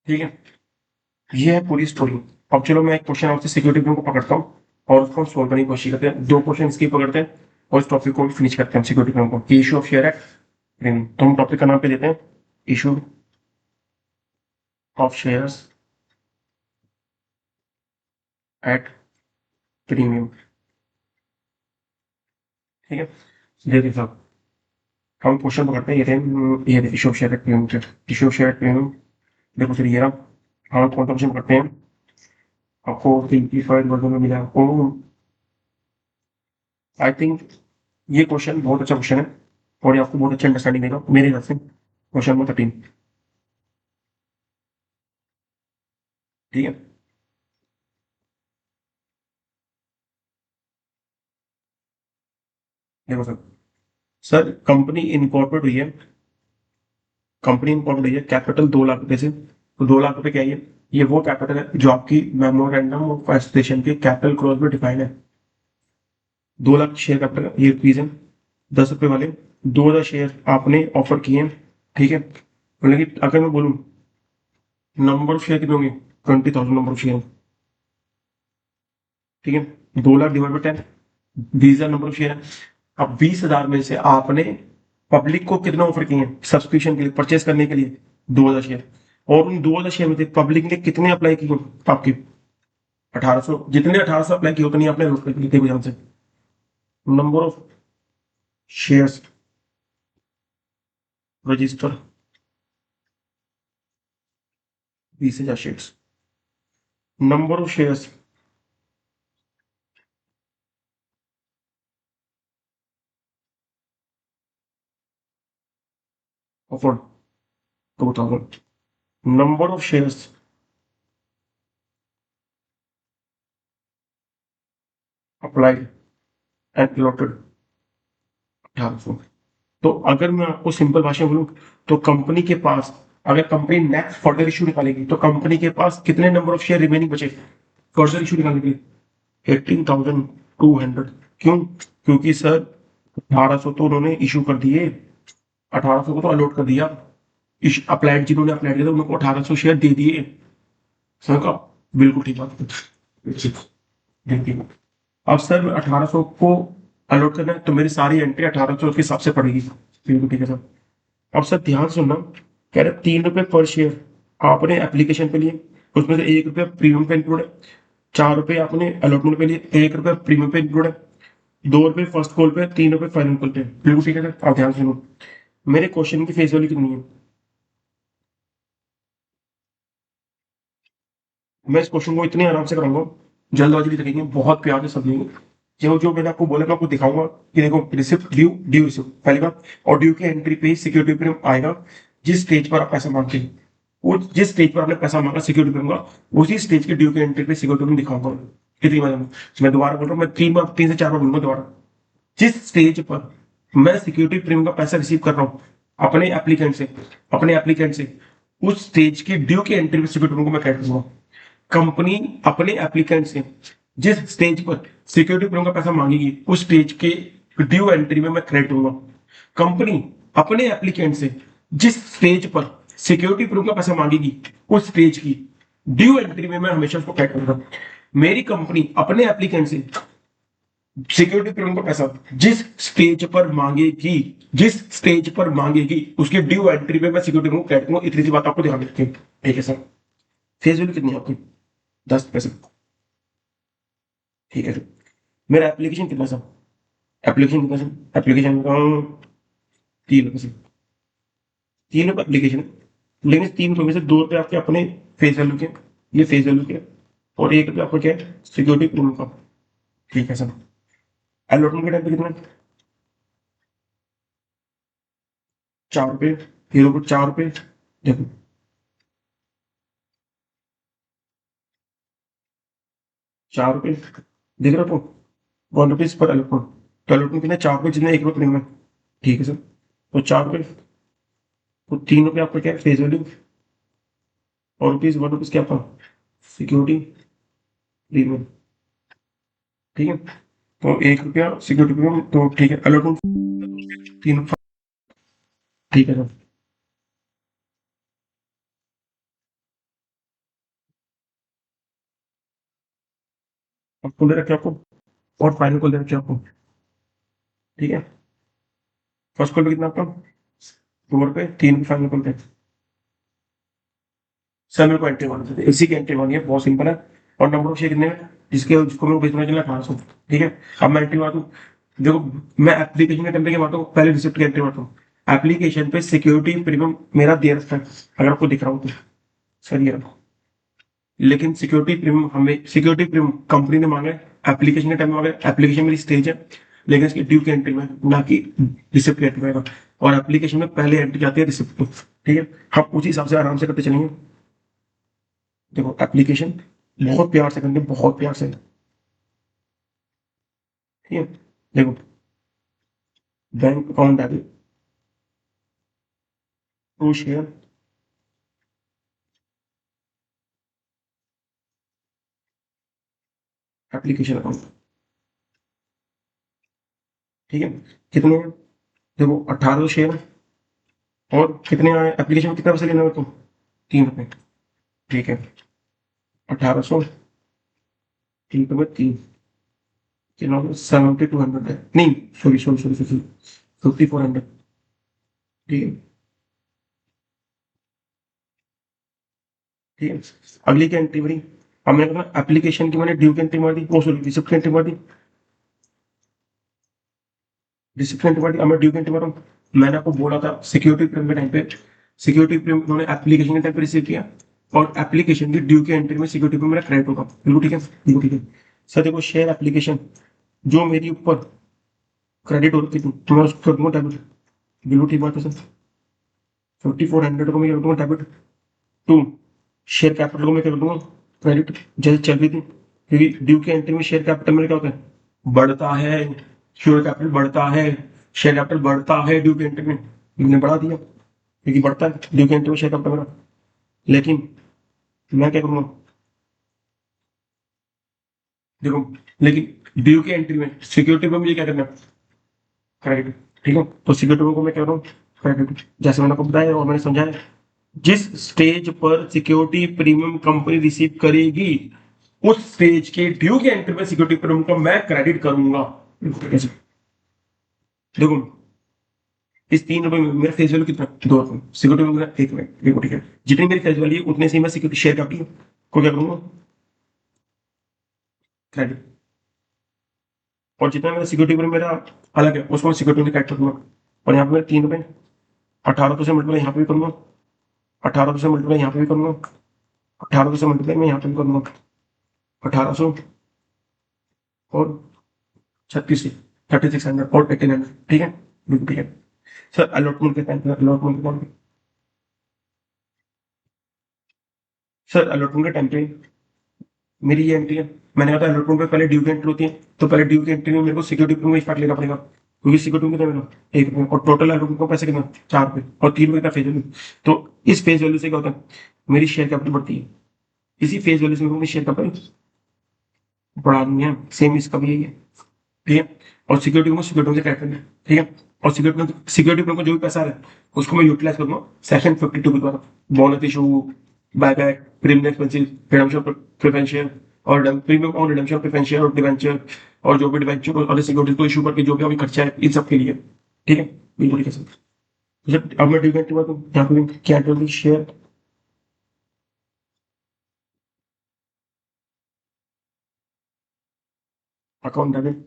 ठीक है, ये है पूरी स्टोरी। अब चलो मैं एक क्वेश्चन आपसे सिक्योरिटी प्रीमियम को पकड़ता हूँ और उसको हम सोल्व करने की कोशिश करते हैं। दो क्वेश्चन इसकी पकड़ते हैं और इस टॉपिक को भी फिनिश करते हैं सिक्योरिटी प्रीमियम को, issue of share at premium. तो हम टॉपिक का नाम पे देते हैं issue of shares at premium. ठीक है, देखिए साहब, हम क्वेश्चन पकड़ते हैं। ये issue of share at premium से, issue of share at premium. देखो फिर ये रहा, हम कौन सा क्वेश्चन पकड़ते हैं। आपको सिंप्लीफाइड वर्जन में मिला आपको, आई थिंक ये क्वेश्चन बहुत अच्छा क्वेश्चन है और ये आपको बहुत अच्छी अंडरस्टैंडिंग देगा मेरे हिसाब से। Question number 13। ठीक है, देखो सर, सर कंपनी इनकॉर्पोरेट हुई है, कंपनी इनकॉर्पोरेट हुई है, कैपिटल 2 लाख रुपए से। तो 2 लाख रुपए क्या है, ये वो कैपिटल है जो आपकी मेमोरेंडम ऑफ एसोसिएशन के कैपिटल क्लॉज में डिफाइन है। 2 लाख शेयर कैपिटल ये रुपीज है। 10 रुपए वाले 2,000 शेयर आपने ऑफर किए हैं। ठीक है, मतलब कि अगर मैं बोलूँ नंबर ऑफ शेयर कितने होंगे, 20,000 नंबर ऑफ शेयर। ठीक है, 2 lakh divide by 10, 20,000 number of share है। अब 20,000 में से आपने पब्लिक को कितना ऑफर किए हैं सब्सक्रिप्शन के लिए, परचेस करने के लिए, 2,000 शेयर। और उन 2,000 शेयर में से पब्लिक ने कितने अप्लाई किए आपके, 1,800। जितने 1,800 अप्लाई किए उतनी आपने allot कर दी थे ध्यान से। Number of shares register 20,000 shares. Number of shares offered 2,000। Number of shares applied and allotted 1,800। तो अगर मैं आपको सिंपल भाषा में बोलूं, तो कंपनी के पास, अगर कंपनी नेक्स्ट फर्दर इशू निकालेगी तो कंपनी के पास कितने नंबर ऑफ शेयर रिमेनिंग बचे फर्दर इशू निकालने के लिए, 18,200। क्यों, क्योंकि सर 1,800 तो उन्होंने इशू कर दिए, 1,800 को तो अलॉट कर दिया। अप्लाइड जिन्होंने अप्लाई किया था उनको 1,800 शेयर दे दिए। सर का बिल्कुल ठीक बात देखिए। अब सर 1,800 को अलॉट करना है तो मेरी सारी एंट्री 1,800 के हिसाब से पड़ेगी। बिल्कुल ठीक है सर। अब सर ध्यान सुनना, कह रहे 3 रुपए पर शेयर आपने एप्लीकेशन पे लिए, उसमें से 1 रुपया प्रीमियम पे इंक्लूड है। 4 रुपए आपने अलॉटमेंट पे लिए, 1 रुपया प्रीमियम पे इंक्लूड है। 2 रुपए फर्स्ट कॉल पे, 3 रुपए फाइनल कॉल पे। बिल्कुल ठीक है सर, आप ध्यान सुनो। मेरे क्वेश्चन की फेस वैल्यू कितनी है, मैं इस क्वेश्चन को इतने आराम से कराऊंगा, जल्दबाजी भी लगेंगे, बहुत प्यार से समझेंगे। जो जो मैंने आपको बोला मैं आपको दिखाऊंगा कि देखो रिसिप्ट ड्यू, ड्यू रिसिप्ट पहली बात, और ड्यू की एंट्री पे सिक्योरिटी प्रीमियम आएगा जिस स्टेज पर आप पैसा मांगते हैं। वो जिस स्टेज पर आपने पैसा मांगा सिक्योरिटी प्रीमियम का, उसी स्टेज के ड्यू की एंट्री पे सिक्योरिटी प्रीमियम दिखाऊंगा। कितनी बार मैं दोबारा बोल रहा हूँ, मैं 3 से 4 बार बोलूंगा दोबारा। जिस स्टेज पर मैं सिक्योरिटी प्रीमियम का पैसा रिसीव कर रहा हूँ अपने एप्लीकेंट से उस स्टेज की ड्यू की एंट्री पे सिक्योरिटी प्रीमियम को मैं क्रेडिट करूंगा। कंपनी अपने एप्लीकेंट से जिस स्टेज पर सिक्योरिटी प्रीमियम का पैसा मांगेगी उस स्टेज के ड्यू एंट्री में मैं क्रेडिट दूंगा। कंपनी अपने एप्लीकेंट से जिस स्टेज पर सिक्योरिटी प्रीमियम का पैसा मांगेगी उस स्टेज की ड्यू एंट्री में मैं हमेशा उसको क्रेडिट करूंगा। मेरी कंपनी अपने एप्लीकेंट से सिक्योरिटी प्रीमियम का पैसा जिस स्टेज पर मांगेगी, जिस स्टेज पर मांगेगी उसके ड्यू एंट्री में मैं सिक्योरिटी प्रीमियम क्रेडिट करूंगा। इतनी सी बात आपको ध्यान रखनी है। ठीक है सर, फेस वैल्यू कितनी है आपकी, 10%। ठीक है सर, मेरा एप्लीकेशन कितना सर, एप्लीकेशन कितना सर, एप्लीकेशन का 3 रुपये सर, 3 रुपये एप्लीकेशन है। लेकिन 3 रुपये में से 2 रुपये आपके अपने फेस वैल्यू के, ये फेस वैल्यू के, और 1 रुपया आपका क्या है सिक्योरिटी प्रीमियम का। ठीक है सर, अलॉटमेंट के टाइम पे कितना है, 4 रुपये। हीरो को 4 रुपये, देखो 4 रुपये, देख रहे हो, 1 रुपीज पर अलॉटमेंट। तो अलॉटमेंट कितना है, 4 रुपये, जितना 1 रुपये प्रीमियम है। ठीक है सर, तो 4 रुपये, तो 3 रुपये आपका क्या है फेस वैल्यू, और रुपीज 1 रुपीज क्या आपका सिक्योरिटी प्रीमियम। ठीक है, तो 1 रुपया सिक्योरिटी प्रीमियम, तो ठीक है अलॉटमेंट 3। ठीक है सर, आपको दे रखे आपको, और फाइनल कॉल दे रखे आपको, ठीक है। फर्स्ट कॉल पे कितना आपका, 2 रुपए, 3 फाइनल कॉल पे। सर मेरे को एंट्री मारनी है, इसी की एंट्री मारनी है, बहुत सिंपल है। और नंबर ऑफ शेयर कितने में, जिसको मेरे को बेचना चला 1800, ठीक है। अब मैं एंट्री मारता हूँ, देखो मैं एप्लीकेशन के टेम्पलेट मारता हूँ, पहले रिसिप्ट की एंट्री मारता हूँ। एप्लीकेशन पे सिक्योरिटी प्रीमियम मेरा दे रखा है, अगर आपको दिख रहा हो तो, सर ये रखो। लेकिन सिक्योरिटी प्रीमियम हमें, सिक्योरिटी प्रीमियम कंपनी ने मांगा है, एप्लीकेशन के टाइम में मांगा है, एप्लीकेशन मेरी स्टेज है, लेकिन इसकी ड्यू की एंट्री में, ना कि रिसिप्ट की एंट्री में। और एप्लीकेशन में पहले एंट्री जाती है रिसिप्ट को, ठीक है। हम उसी हिसाब से आराम से करते चलेंगे। देखो एप्लीकेशन बहुत प्यार से करेंगे, बहुत प्यार से, ठीक है। देखो बैंक अकाउंट आ गई, टू शेयर एप्लीकेशन अकाउंट, ठीक है। कितने हैं? देखो 1800 शेयर, और कितने आए एप्लीकेशन में, कितना पैसा लेना है तुम, 3 रुपए, ठीक है। 1800, 3 रुपए 3, कितना 7200 है, नहीं सॉरी सॉरी सॉरी सॉरी, 5400, ठीक है, ठीक है। अगली की एंट्री भरी, अब मैंने कहा एप्लीकेशन की मैंने ड्यू की एंट्री मार दी, वो सॉरी रिसिप्ट की एंट्री मार दी, रिसिप्ट की एंट्री मार दी। अब मैं ड्यू की एंट्री मार रहा हूँ। मैंने आपको बोला था सिक्योरिटी प्रीमियम के टाइम पे, सिक्योरिटी प्रीमियम उन्होंने एप्लीकेशन के टाइम पे रिसीव किया, और एप्लीकेशन की ड्यू की एंट्री में सिक्योरिटी प्रीमियम मेरा क्रेडिट होगा, बिल्कुल ठीक है, बिल्कुल ठीक है। सर देखो शेयर एप्लीकेशन जो मेरी ऊपर क्रेडिट हो रखी थी, तो मैं उसको कर दूंगा डेबिट, बिल्कुल ठीक बात है सर। 5400 को मैं कर दूंगा डेबिट, टू शेयर कैपिटल को मैं कर दूंगा क्रेडिट, जैसे चल रही थी, क्योंकि ड्यू की एंट्री में शेयर कैपिटल में क्या होता है, बढ़ता है, शेयर कैपिटल बढ़ता है, शेयर कैपिटल बढ़ता है ड्यू की एंट्री में, मैंने बढ़ा दिया क्योंकि बढ़ता है ड्यू की एंट्री में शेयर कैपिटल मेरा। लेकिन मैं क्या करूंगा, देखो, लेकिन ड्यू की एंट्री में सिक्योरिटी में मुझे क्या करना है, क्रेडिट, ठीक है। तो सिक्योरिटी को मैं कह रहा हूँ क्रेडिट, जैसे मैंने आपको बताया और मैंने समझाया, जिस स्टेज पर सिक्योरिटी प्रीमियम कंपनी रिसीव करेगी, उस स्टेज के ड्यू के एंट्री पे सिक्योरिटी प्रीमियम को मैं क्रेडिट करूंगा। कैसे, देखो इस 3 रुपए में मेरा फेस वैल्यू कितना, 2 रुपए, सिक्योरिटी में 1 रुपए, देखो ठीक है। जितनी मेरी फेस वैल्यू है उतने से मैं सिक्योरिटी शेयर कैपिटल को क्या करूंगा, क्रेडिट। और जितना मेरा सिक्योरिटी प्रीमियम मेरा अलग है, उसको मैं सिक्योरिटी में क्रेडिट करूंगा। और यहाँ पे मेरे 3 रुपए, 1800 से मल्टीप्लाई यहाँ पे भी करूंगा, 1800 से मल्टीप्लाई यहाँ पे भी करूंगा, 1800 से मल्टीप्लाई मैं यहाँ पे भी करूंगा, 1800 और 36, 3600 और 1800, ठीक है, बिल्कुल ठीक है। सर अलॉटमेंट के टाइम पे, अलॉटमेंट के टाइम पे, सर अलॉटमेंट के टाइम पे मेरी ये एंट्री है, मैंने कहा था अलॉटमेंट पे पहले ड्यू की एंट्री होती है, तो पहले ड्यू की एंट्री में मेरे को सिक्योरिटी प्रीमियम इफेक्ट लेना पड़ेगा, क्योंकि सिक्योरिटी कितना मेरा 1 रुपये, और टोटल अलॉटमेंट को पैसे कितना 4 रुपये, और 3 रुपये का फेज वैल्यू। तो इस फेज वैल्यू से क्या होता है, मेरी शेयर कैपिटल बढ़ती है, इसी फेज वैल्यू से मेरी शेयर कैपिटल बढ़ानी है, सेम इसका भी यही है, ठीक है। और सिक्योरिटी को सिक्योरिटी से करेक्ट करना है, ठीक है। और सिक्योरिटी को जो भी पैसा आ रहा है उसको मैं यूटिलाइज करूंगा सेक्शन 52 के द्वारा, bonus issue, buyback, premium expenses, redemption preferential, और प्रीमियम ऑन रिडम्पशन प्रेफरेंशियल और डिवेंचर, और जो भी डिवेंचर और सिक्योरिटी को इशू करके जो भी अभी खर्चा है इन सब के लिए, ठीक है, बिल्कुल ठीक है सर। जब अब मैं डिवेंट हुआ तो यहाँ पे क्या share account debit,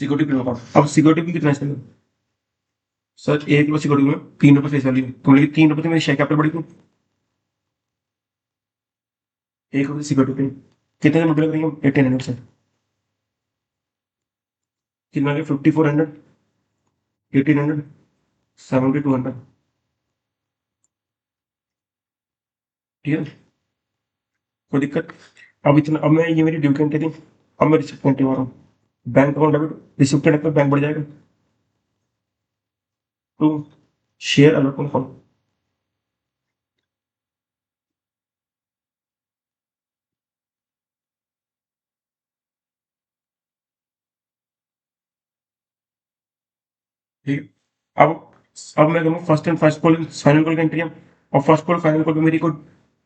security premium account. अब सिक्योरिटी कितना है इसमें, सर 1 रुपये सिक्योरिटी में 3 रुपये फेस वैल्यू, तो मेरी 3 रुपये से मेरी शेयर कैपिटल बढ़ी, 1 रुपये सिक्योरिटी पे कितने से मल्टीप्लाई करेंगे, 1800 से, कितना आ गया, 5400, 1800, 7200, ठीक है, कोई दिक्कत। अब इतना, अब मैं ये मेरी ड्यू कैंटी थी, अब मैं रिसिप्ट कैंटी मार रहा हूँ, बैंक अकाउंट डेबिट, रिसिप्ट कैंट पे बैंक बढ़ जाएगा, तो शेयर अलॉटमेंट फॉर्म, ठीक है। अब मैं करूँ first and first call final call का एंट्री है, और फर्स्ट कॉल फाइनल कॉल पे मेरी कोई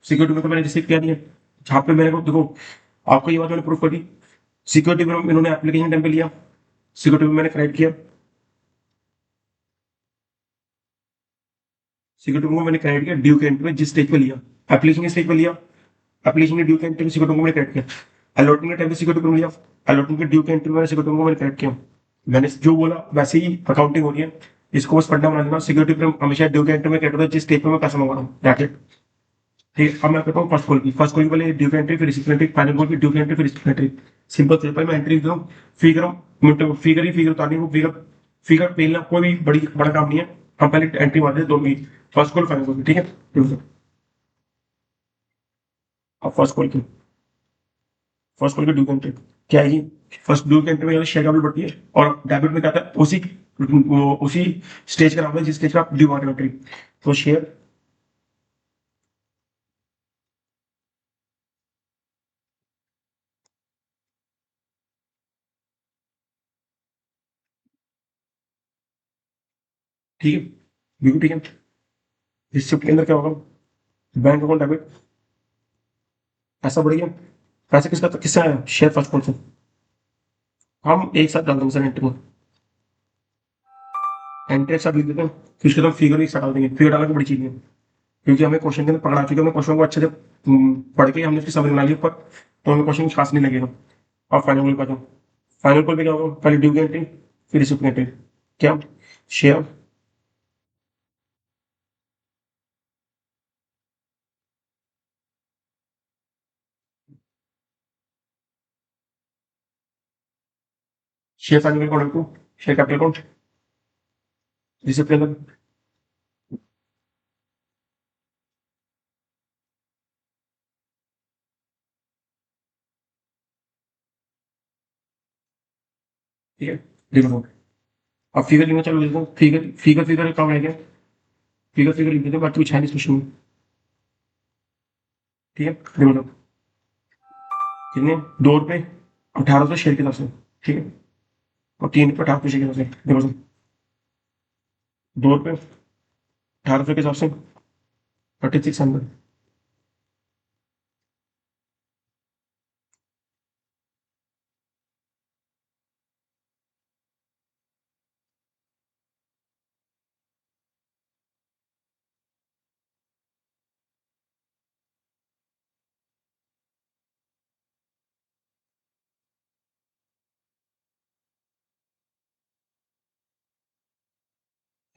सिक्योरिटी में तो मैंने रिसीव किया नहीं है, जहाँ पे मेरे को देखो, आपको ये बात मैंने प्रूफ कर दी। सिक्योरिटी में इन्होंने एप्लीकेशन टाइम पे लिया, सिक्योरिटी में मैंने क्रेडिट किया, सिक्योरिटी को मैंने क्रेडिट किया ड्यू के एंट्री में जिस स्टेज पे लिया, एप्लीकेशन के स्टेज पे लिया, एप्लीकेशन के ड्यू के एंट्री में सिक्योरिटी को मैंने क्रेडिट किया, अलॉटमेंट के टाइम पे सिक्योरिटी को लिया, अलॉटमेंट के ड्यू के एंट्री में सिक्योरिटी को मैंने क्रेडिट किया। मैंने जो बोला वैसे ही अकाउंटिंग हो रही है, इसको बस पढ़ना बना देना। सिक्योरिटी पे हमेशा ड्यू के एंट्री में क्रेडिट होता है जिस स्टेज पे मैं पैसा मंगा रहा हूँ, दैट्स इट। ठीक है, अब मैं करता हूँ फर्स्ट कॉल की पहले ड्यू की एंट्री, फिर रिसीप्ट एंट्री, फाइनल कॉल की ड्यू की एंट्री, फिर रिसीप्ट एंट्री। सिंपल सिंपल मैं एंट्री लिख दूँ, फिगर फिगर ही फिगर उतारनी, वो फिगर फिगर पेलना कोई भी बड़ा काम नहीं है। हम पहले एंट्री मारते हैं दोनों की, फर्स्ट कॉल फाइनल कॉल, ठीक है। अब फर्स्ट कॉल की ड्यू की एंट्री क्या है, फर्स्ट ड्यू की एंट्री में शेयर कैपिटल बढ़ती है, और डेबिट में क्या था, उसी स्टेज का नाम है जिस स्टेज का आप ड्यू मार रहे हो एंट्री। तो शेयर, ठीक है, बिल्कुल ठीक है। रिसिप्ट के अंदर क्या होगा, बैंक अकाउंट डेबिट, पैसा बढ़ गया, पैसा किससे आया, शेयर फर्स्ट कौन से, हम एक साथ डाल देंगे सर एंट्री में, एंट्री एक साथ लिख देते हैं, फिर उसके बाद फिगर एक साथ डाल देंगे, फिगर डालना कोई बड़ी चीज नहीं है, क्योंकि हमें क्वेश्चन के अंदर पकड़ा, क्योंकि हमें क्वेश्चन को अच्छे से पढ़ के हमने उसकी समझ बना ली ऊपर, तो हमें क्वेश्चन खास नहीं लगेगा। अब फाइनल कॉल पे जाओ, फाइनल कॉल पे क्या होगा, पहले ड्यू की एंट्री, फिर रिसिप्ट की एंट्री, क्या, शेयर, शेयर फाइनल अकाउंट को, शेयर कैपिटल अकाउंट, रिसिप्ट के अंदर, ठीक है, देखो। अब फिगर लिखना चालू करते हैं, फिगर कम रह गया, फिगर लिख देते हैं, बाकी कुछ है नहीं इस क्वेश्चन में, ठीक है, देखो कितने, 2 रुपए 1800 शेयर के हिसाब से, ठीक है, और 3 रुपए 1800 शेयर के हिसाब से, देखो सर, 2 रुपए 1800 के हिसाब से 3600,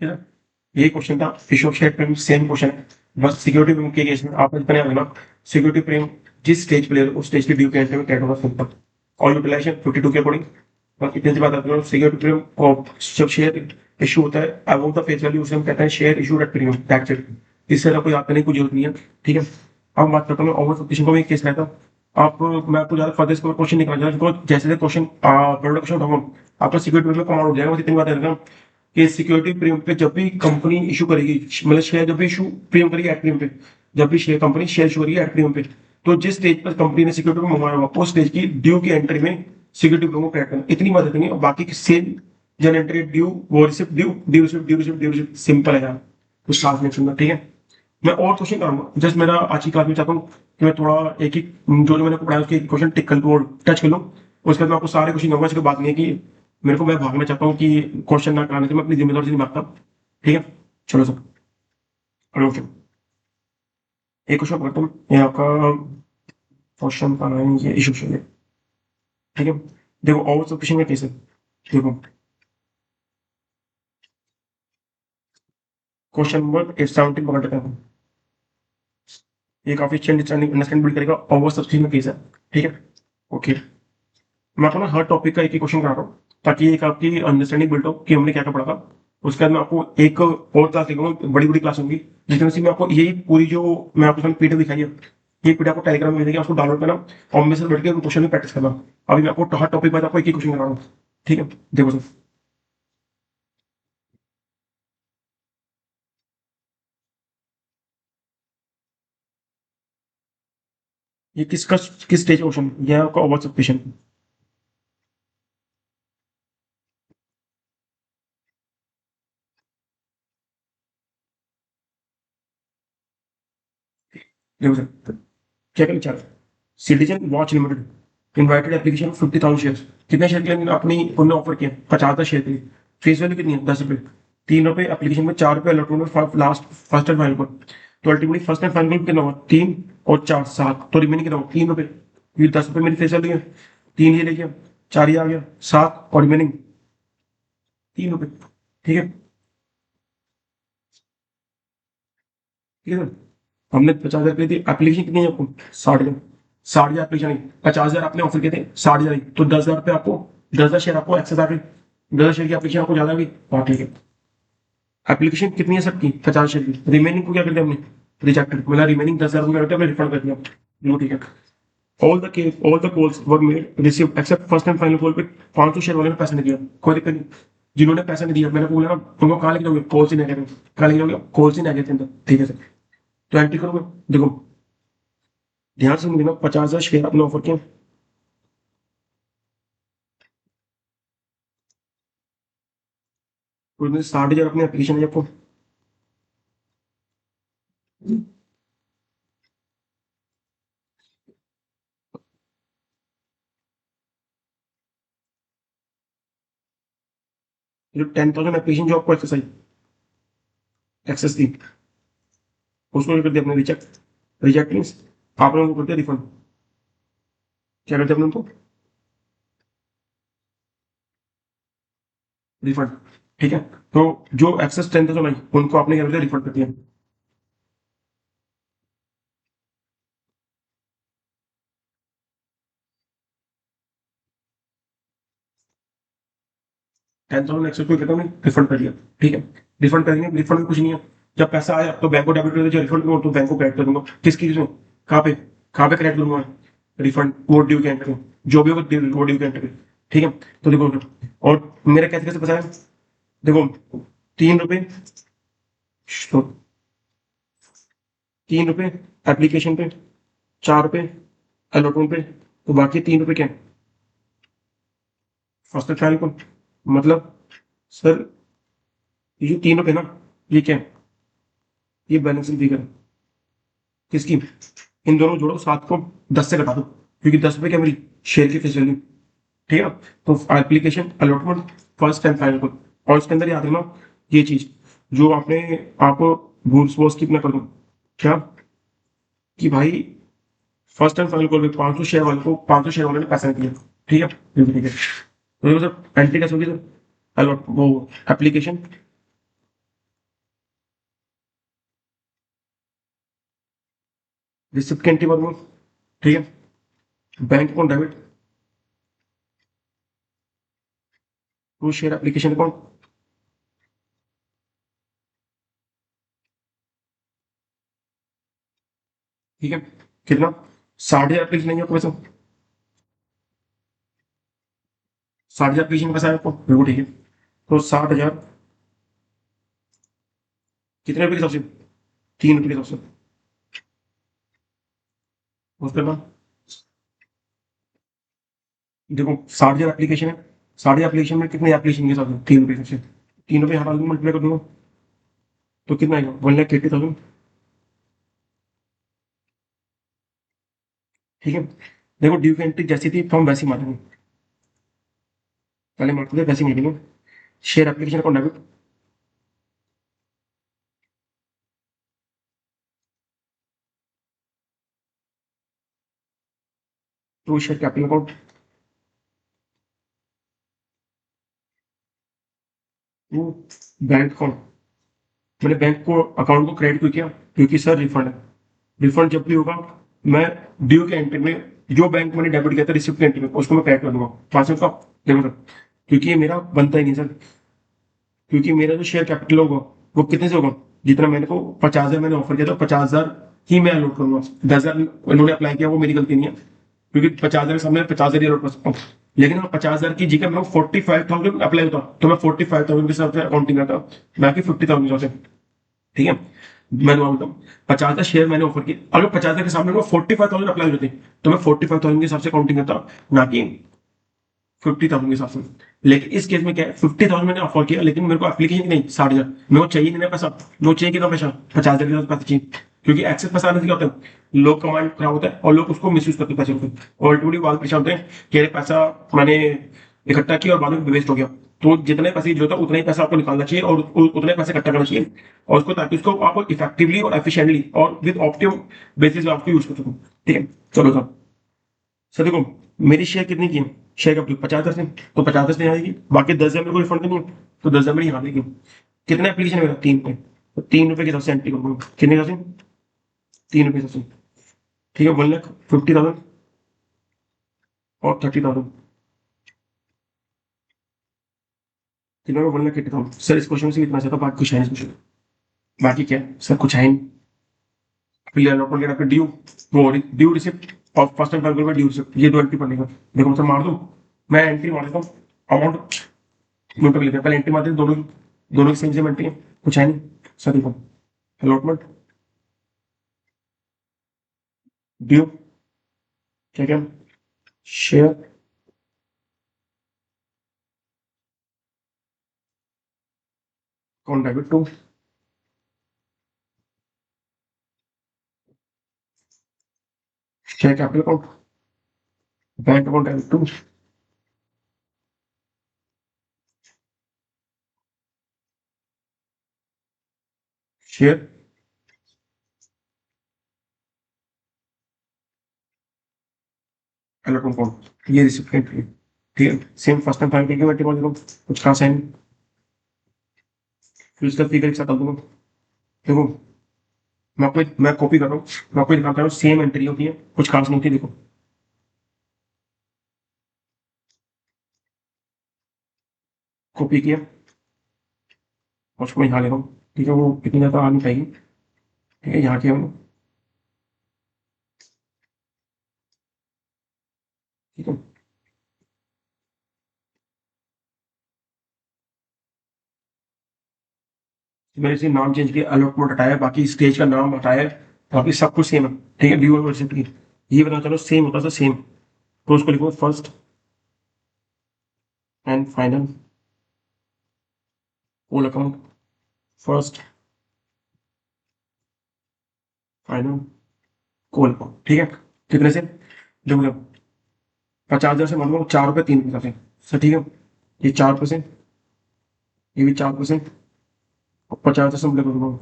ठीक है। ये क्वेश्चन था fish of share premium, same question है, बस सिक्योरिटी प्रीमियम के केस में आपने जितना याद रखना, सिक्योरिटी प्रीमियम जिस स्टेज पे ले रहे हो उस स्टेज के ड्यू के एंट्री में क्या होगा, सिंपल, और यूटिलाइजेशन 52 के अकॉर्डिंग, बस इतनी सी बात आती है। सिक्योरिटी प्रीमियम और जब शेयर इशू होता है अबाउट द फेस वैल्यू, उसे हम कहते हैं share issued at premium, that's it. इससे ज्यादा कोई आपने कोई जरूरत नहीं है, ठीक है। अब बात करता हूँ ओवर सब्सक्रिप्शन का भी केस रहता है। आप, मैं आपको ज्यादा फर्दर इसके क्वेश्चन नहीं करना चाहता, जैसे क्वेश्चन बड़ा क्वेश्चन उठाऊंगा आपका सिक्योरिटी प्रीमियम कमाल हो जाएगा, बस इतनी बात है कि सिक्योरिटी प्रीमियम पे जब भी कंपनी इशू करेगी, मतलब शेयर जब भी इशू प्रीमियम करेगी एट प्रीमियम पे, जब भी शेयर कंपनी शेयर इशू करेगी एट प्रीमियम पे, तो जिस स्टेज पर कंपनी ने सिक्योरिटी को मंगवाया होगा उस स्टेज की ड्यू की एंट्री में सिक्योरिटी प्रीमियम को क्रेडिट करना, इतनी बात देंगे, और बाकी की सेम जन एंट्री ड्यू, वो receipt due, due receipt simple है यार, कुछ खास नहीं सुनना, ठीक है। मैं और क्वेश्चन करूंगा, जस्ट मेरा आज की क्लास में चाहता हूँ कि मैं थोड़ा एक एक जो जो मैंने पढ़ाया उसके क्वेश्चन टिक कर लूँ और टच कर लूँ, उसके बाद मैं आपको सारे क्वेश्चन दूंगा, इसकी बात नहीं है कि मेरे को, मैं भागना चाहता हूँ कि क्वेश्चन ना कराने से मैं अपनी जिम्मेदारी से नहीं भागता, ठीक है। चलो सर, अगला क्वेश्चन, एक क्वेश्चन पढ़ता हूँ, ये आपका क्वेश्चन का नाम ये इशू है, ठीक है। देखो ओवर सब्सक्रिप्शन का केस है, देखो क्वेश्चन नंबर 17 पकड़ लेते हैं, ये काफी अच्छी अंडरस्टैंड बिल्ड करेगा, ओवर सब्सक्रिप्शन का केस है, ठीक है, ओके। मैं आपको ना हर टॉपिक का एक एक क्वेश्चन करा रहा हूँ, ताकि एक आपकी अंडरस्टैंडिंग बिल्ड हो कि हमने क्या क्या पढ़ा था। उसके बाद मैं आपको एक और क्लास लेकर, बड़ी बड़ी क्लास होंगी, जिसमें से मैं आपको यही पूरी जो मैं आपको पीडीएफ दिखाई है, ये पीडीएफ आपको टेलीग्राम में मिलेगी, आपको डाउनलोड करना और मेरे साथ बैठ के क्वेश्चन में प्रैक्टिस करना। अभी मैं आपको हर टॉपिक पर आपको एक ही क्वेश्चन करा रहा हूँ, ठीक है, देखो सर, ये किस स्टेज क्वेश्चन, ये है आपका ओवर सब्सक्रिप्शन, देखो सर क्या करना चाह रहे citizen watch limited invited application 50,000 share. कितने शेयर के लिए अपनी उन्होंने ऑफर किया? 50,000 शेयर के लिए। फेस वैल्यू कितनी है? 10 रुपए। 3 रुपए एप्लीकेशन में, 4 रुपए अलॉटमेंट में, लास्ट फर्स्ट एंड फाइनल पर। तो अल्टीमेटली फर्स्ट एंड फाइनल कितना हुआ? 3 और 4 7, तो रिमेनिंग कितना हुआ? 3 रुपए। ये 10 रुपए मेरी फेस वैल्यू है, 3 ये ले गया, 4 ये आ गया, 7 और रिमेनिंग 3 रुपए। ठीक है, ठीक है सर। हमने 50,000 की थी एप्लीकेशन, कितनी है आपको? 60,000। 60,000 एप्लीकेशन नहीं, 50,000 आपने ऑफर किए थे, 60,000 तो 10,000 रुपये आपको, 10,000 शेयर आपको एक्सेस आ गई। 10,000 शेयर की एप्लीकेशन आपको ज्यादा हुई। हाँ ठीक है। एप्लीकेशन कितनी है सबकी? 50 शेयर की। रिमेनिंग को क्या कर दिया हमने? रिजेक्टेड, मतलब रिमेनिंग 10,000 को क्या करते हैं? हमने रिफंड कर दिया। बिल्कुल ठीक है। All the calls were made receive accept first and final call पे 500 शेयर वाले ने पैसा नहीं दिया, कोई दिक्कत नहीं। जिन्होंने पैसा नहीं दिया, मैंने बोला ना उनको कहाँ लिख दोगे? कॉल्स इन नेगेटिव, कहाँ लिख दोगे? कॉल्स इन नेगेटिव अंदर। ठीक है सर, तो एंट्री करोगे। देखो ध्यान से मुझे ना, 50,000 शेयर आपने ऑफर किया, उसमें 60,000 अपनी एप्लीकेशन है आपको। 10,000 एप्लीकेशन जो आपको एक्सेस आई, एक्सेस थी, उसको क्या कर दिया आपने? रिजेक्ट। रिजेक्ट मीन्स आपने उनको कर दिया रिफंड। क्या करते आपने उनको? रिफंड। ठीक है, तो जो एक्सेस 10,000 आई उनको आपने क्या कर दिया? रिफंड कर दिया। 10,000 एक्सेस को कहता हूँ रिफंड कर दिया। ठीक है, रिफंड करेंगे, रिफंड में कुछ नहीं है। जब पैसा आया तो बैंक को डेबिट कर दिया, रिफंड करूँ तो बैंक को क्रेडिट कर दूंगा। किसकी चीज में? कहाँ पे, कहाँ पे क्रेडिट करूंगा? रिफंड वो ड्यू के एंटर में, जो भी होगा वो ड्यू के एंटर में। ठीक है, तो देखो, और मेरा कैसे कैसे पैसा है? देखो 3 रुपए, तो 3 रुपए एप्लीकेशन पे, 4 रुपए अलॉटमेंट पे, तो बाकी 3 रुपए क्या है? फर्स्ट ट्रायल को, मतलब सर ये जो 3 रुपए ना, ये क्या है? ये बैलेंसिंग फिगर है। किसकी? इन दोनों जोड़ो, 7 को 10 से घटा दो, क्योंकि 10 रुपए क्या मेरी शेयर की फेस वैल्यू। ठीक है, तो application allotment first and final को, और इसके अंदर याद रखना ये चीज, जो आपने आपको रूल्स वो स्किप ना कर दो। क्या? कि भाई फर्स्ट एंड फाइनल कॉल पे 500 शेयर वाले को 500 शेयर वाले ने पैसा नहीं दिया। ठीक है, बिल्कुल ठीक है। तो देखो सर एंट्री कैसे होगी सर? अलॉट वो एप्लीकेशन, रिसिप्ट की एंट्री मारूंगा। ठीक है, bank account debit to share application account. ठीक है, कितना? 60,000 एप्लीकेशन नहीं है आपको पैसा? 60,000 एप्लीकेशन का पैसा है आपको? बिल्कुल ठीक है। तो 60,000 कितने रुपए के हिसाब से? 3 रुपए के हिसाब से। उस पर ना, देखो 60,000 एप्लीकेशन है, 60,000 एप्लीकेशन में कितने एप्लीकेशन के हिसाब से? 3 रुपए के हिसाब से। 3 रुपए हटा दूंगा, मल्टीप्लाई कर दूंगा, तो कितना आएगा? 1,80,000। ठीक है, देखो ड्यू की एंट्री जैसी थी तो हम वैसी मारेंगे, पहले मारते थे वैसी मारेंगे। Share application account debit to share capital account, to bank account. मैंने बैंक को अकाउंट को क्रेडिट क्यों किया? क्योंकि सर रिफंड है। रिफंड जब भी होगा, मैं ड्यू के एंट्री में जो बैंक मैंने डेबिट किया था रिसिप्ट के एंट्री में, उसको मैं क्रेडिट कर दूंगा 500 का। देखो सर, क्योंकि ये मेरा बनता ही नहीं सर, क्योंकि मेरा जो शेयर कैपिटल होगा वो कितने से होगा? जितना मैंने को 50,000 मैंने ऑफर किया था, 50,000 ही मैं अलॉट करूंगा। 10,000 उन्होंने अप्लाई किया, वो मेरी गलती नहीं है, क्योंकि 50,000 के सामने 50,000 ही अलॉट कर सकता हूँ। लेकिन अगर 50,000 की जगह मैं 45,000 अप्लाई होता तो मैं 45,000 के हिसाब से अकाउंटिंग करता, ना कि 50,000 के हिसाब से। ठीक है, मैं तुम्हारा बताऊँ, 50,000 शेयर मैंने ऑफर किए, अगर 50,000 के सामने 45,000 अप्लाई होते तो मैं 45,000 के हिसाब से काउंटिंग करता, ना कि 50,000 के हिसाब से। लेकिन इस केस में क्या है, 50,000 मैंने ऑफर किया, लेकिन मेरे को एप्लीकेशन नहीं 60,000 मेरे को चाहिए नहीं ना पैसा। मेरे को चाहिए कितना पैसा? 50,000 के साथ पैसा चाहिए। क्योंकि एक्सेस पैसा आने से क्या होता है, लोग कमांड खराब होता है और लोग उसको मिसयूज करते हैं पैसे को, और अल्टीमेटली बाद में परेशान होते हैं कि अरे पैसा मैंने इकट्ठा किया और बाद में वेस्ट हो गया। तो जितने पैसे की जरूरत है उतना ही पैसा आपको निकालना चाहिए और उतने पैसे इकट्ठा करना चाहिए, और उसको ताकि उसको आप इफेक्टिवली और एफिशिएंटली और विद ऑप्टिमम बेसिस पे आपको यूज कर सको। ठीक है, चलो सर। सर देखो, मेरी शेयर कितनी की है, शेयर कैपिटल 50%, तो 50% आएगी, बाकी 10,000 मेरे को रिफंड देनी है, तो 10,000 मेरी यहाँ देगी। कितना एप्लीकेशन है मेरा, 3 पे, तो 3 रुपए के हिसाब से एंट्री करूंगा, कितने हिसाब से, 3 रुपए हिसाब से। ठीक है, 1,50,000 और 30,000, कितना में 1,80,000। सर इस क्वेश्चन में से इतना चाहता, बाकी कुछ है नहीं क्वेश्चन, बाकी क्या है सर, कुछ है नहीं। क्लियर नोट वगैरह पे ड्यू, वो ड्यू रिसिप्ट और फर्स्ट एंड फाइनल में ड्यू रिसिप्ट, ये दो एंट्री पढ़ने का। देखो सर मार दूं, मैं एंट्री मार देता हूँ, अमाउंट नोट पे लिखा है, पहले एंट्री मार दें, दोनों की, दोनों की सेम सेम एंट्री है, कुछ है नहीं। सर देखो, अलॉटमेंट, ड्यू, क्या क्या, share, account debit to, share capital account, bank account debit to, share allotment account, ये रिसिप्ट एंट्री। ठीक है, सेम फर्स्ट एंड फाइनल की एंट्री मार देता हूँ, कुछ खास है नहीं, फिर उसका फिगर एक साथ डाल दूंगा। देखो, मैं कॉपी कर रहा हूँ, मैं आपको दिखाता हूँ, सेम एंट्री होती है, कुछ खास नहीं होती, देखो कॉपी किया और उसको मैं यहाँ ले रहा हूँ। ठीक है, वो इतनी ज्यादा आ नहीं पाएगी। ठीक है, यहाँ किया हमने। ठीक है, मैंने इसे नाम चेंज किया, अलॉटमेंट हटाया, बाकी स्टेज का नाम हटाया, बाकी सब कुछ सेम है। ठीक है, ड्यू और रिसिप्ट की ये बता चलो सेम होता था, सेम। तो उसको लिखो first and final call account, first final call account. ठीक है, कितने से, देखो देखो, 50,000 से मान लो 4 रुपए 3 पैसे आते हैं सर। ठीक है, ये 4%, ये भी 4%, और 50,000 से मल्टीप्लाई करूंगा,